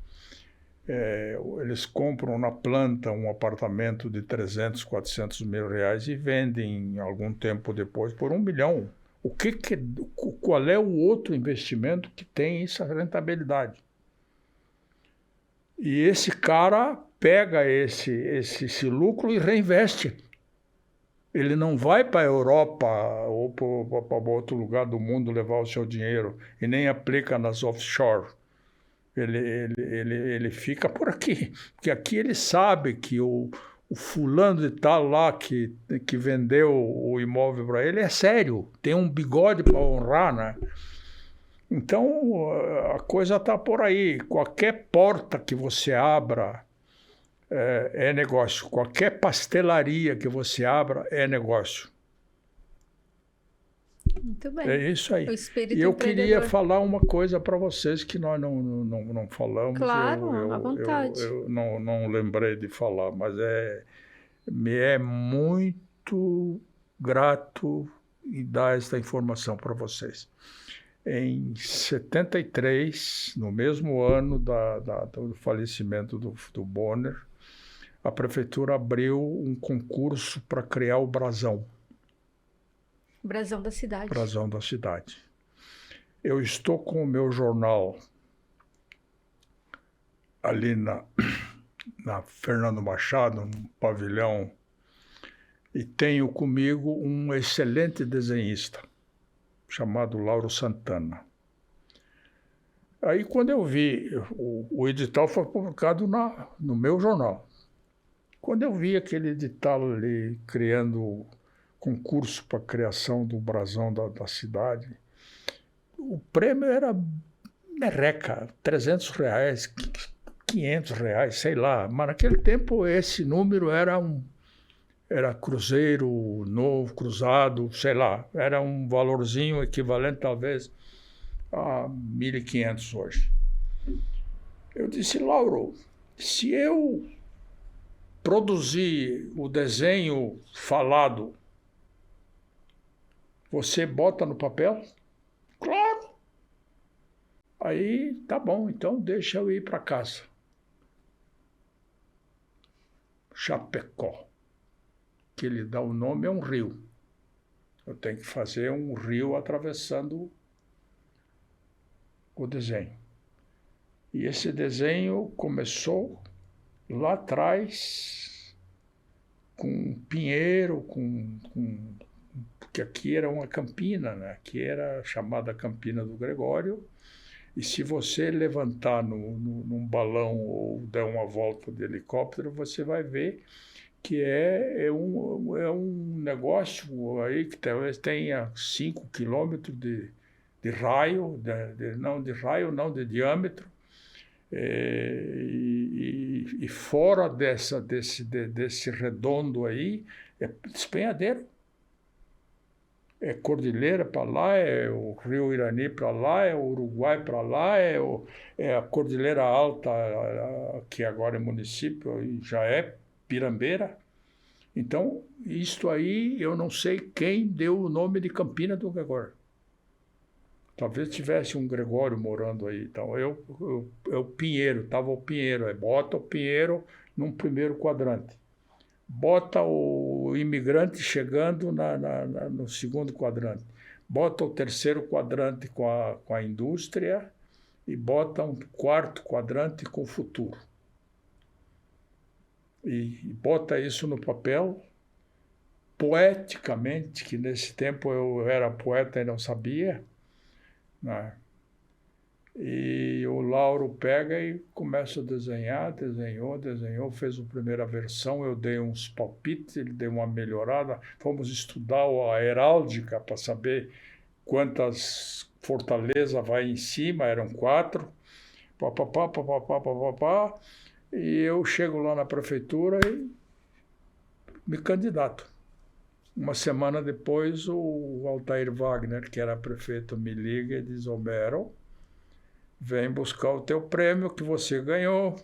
Eles compram na planta um apartamento de 300, 400 mil reais e vendem algum tempo depois por 1 milhão. Qual é o outro investimento que tem essa rentabilidade? E esse cara pega esse lucro e reinveste. Ele não vai para a Europa ou para outro lugar do mundo levar o seu dinheiro e nem aplica nas offshore. Ele fica por aqui, porque aqui ele sabe que o fulano de tal lá que vendeu o imóvel para ele é sério, tem um bigode para honrar, né? Então a coisa está por aí. Qualquer porta que você abra é negócio. Qualquer pastelaria que você abra é negócio. Muito bem. É isso aí. O espírito E eu empreendedor. queria falar uma coisa para vocês que nós não falamos. Claro, à vontade. Eu não lembrei de falar, mas me é muito grato em dar esta informação para vocês. Em 73, no mesmo ano do falecimento do Bonner, a prefeitura abriu um concurso para criar o brasão. Brasão da cidade. Brasão da cidade. Eu estou com o meu jornal ali na Fernando Machado, no pavilhão, e tenho comigo um excelente desenhista, chamado Lauro Santana. Aí, quando eu vi, o edital foi publicado no meu jornal. Quando eu vi aquele edital ali, criando concurso para a criação do brasão da cidade, o prêmio era merreca, R$300, R$500, sei lá. Mas naquele tempo esse número era cruzeiro novo, cruzado, sei lá. Era um valorzinho equivalente talvez a 1.500 hoje. Eu disse, Lauro, se eu produzir o desenho falado, você bota no papel? Claro! Aí, tá bom, então deixa eu ir para casa. Chapecó, que ele dá o nome é um rio. Eu tenho que fazer um rio atravessando o desenho. E esse desenho começou lá atrás com pinheiro, porque aqui era uma campina, né? Aqui era chamada Campina do Gregório, e se você levantar num balão ou der uma volta de helicóptero, você vai ver que é um negócio aí que talvez tenha 5 quilômetros de raio, de diâmetro, e fora desse redondo aí é despenhadeiro. É Cordilheira para lá, é o Rio Irani para lá, é o Uruguai para lá, é a Cordilheira Alta, que agora é município, e já é Pirambeira. Então, isto aí, eu não sei quem deu o nome de Campina do Gregório. Talvez tivesse um Gregório morando aí. Então, o Pinheiro, estava o Pinheiro. Bota o Pinheiro num primeiro quadrante. Bota o imigrante chegando no segundo quadrante. Bota o terceiro quadrante com a indústria e bota um quarto quadrante com o futuro. E bota isso no papel, poeticamente, que nesse tempo eu era poeta e não sabia, né? E o Lauro pega e começa a desenhar, desenhou, fez a primeira versão, eu dei uns palpites, ele deu uma melhorada, fomos estudar a heráldica para saber quantas fortalezas vai em cima, eram 4, e eu chego lá na prefeitura e me candidato. Uma semana depois, o Altair Wagner, que era prefeito, me liga e diz, Homero, vem buscar o teu prêmio que você ganhou.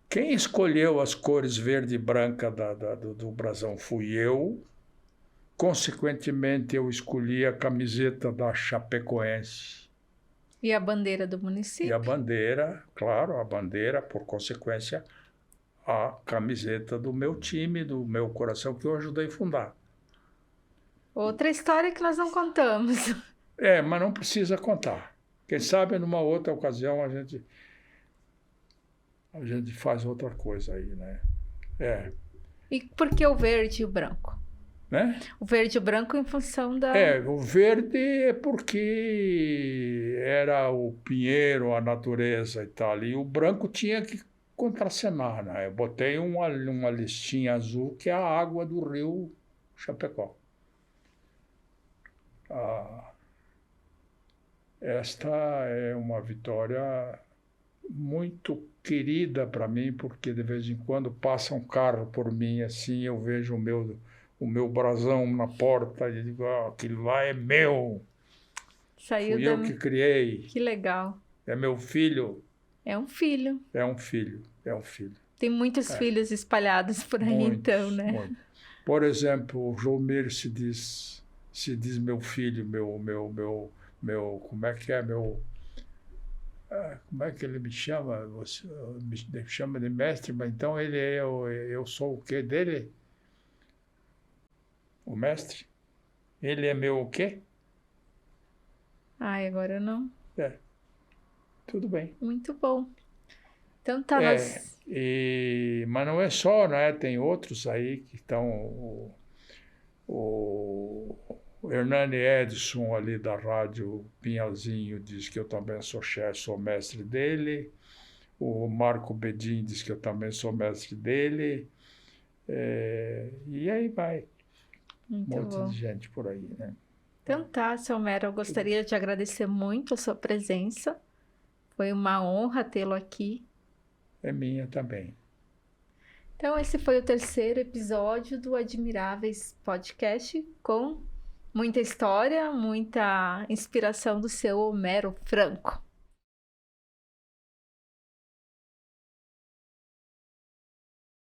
Quem escolheu as cores verde e branca do brasão fui eu. Consequentemente, eu escolhi a camiseta da Chapecoense. E a bandeira do município? E a bandeira, claro, a bandeira, por consequência, a camiseta do meu time, do meu coração, que eu ajudei a fundar. Outra história que nós não contamos. Mas não precisa contar. Quem sabe, numa outra ocasião, a gente faz outra coisa aí, né? E por que o verde e o branco? Né? O verde e o branco em função da... O verde é porque era o pinheiro, a natureza e tal. E o branco tinha que contracenar, né? Eu botei uma listinha azul, que é a água do rio Chapecó. Esta é uma vitória muito querida para mim, porque de vez em quando passa um carro por mim assim, eu vejo o meu brasão na porta, e digo, aquilo lá é meu, Saiu fui eu que criei, Que legal. é meu filho. É um filho. É um filho, é um filho. Tem muitos filhos espalhados por aí, então, né? Muitos. Por exemplo, o Jomir se diz meu filho, como é que é, como é que ele me chama? Você me chama de mestre, mas então eu sou o quê dele? O mestre? Ele é meu o quê? Ai, agora eu não. Tudo bem. Muito bom. Então tá, nós... Mas não é só, né? Tem outros aí que estão... O Hernani Edson, ali da Rádio Pinhalzinho, diz que eu também sou chefe, sou mestre dele. O Marco Bedin diz que eu também sou mestre dele. E aí vai. Muito Um monte bom. de gente por aí, né? Então tá, seu Homero, eu gostaria de agradecer muito a sua presença. Foi uma honra tê-lo aqui. É minha também. Então, esse foi o terceiro episódio do Admiráveis Podcast, com muita história, muita inspiração do seu Homero Franco.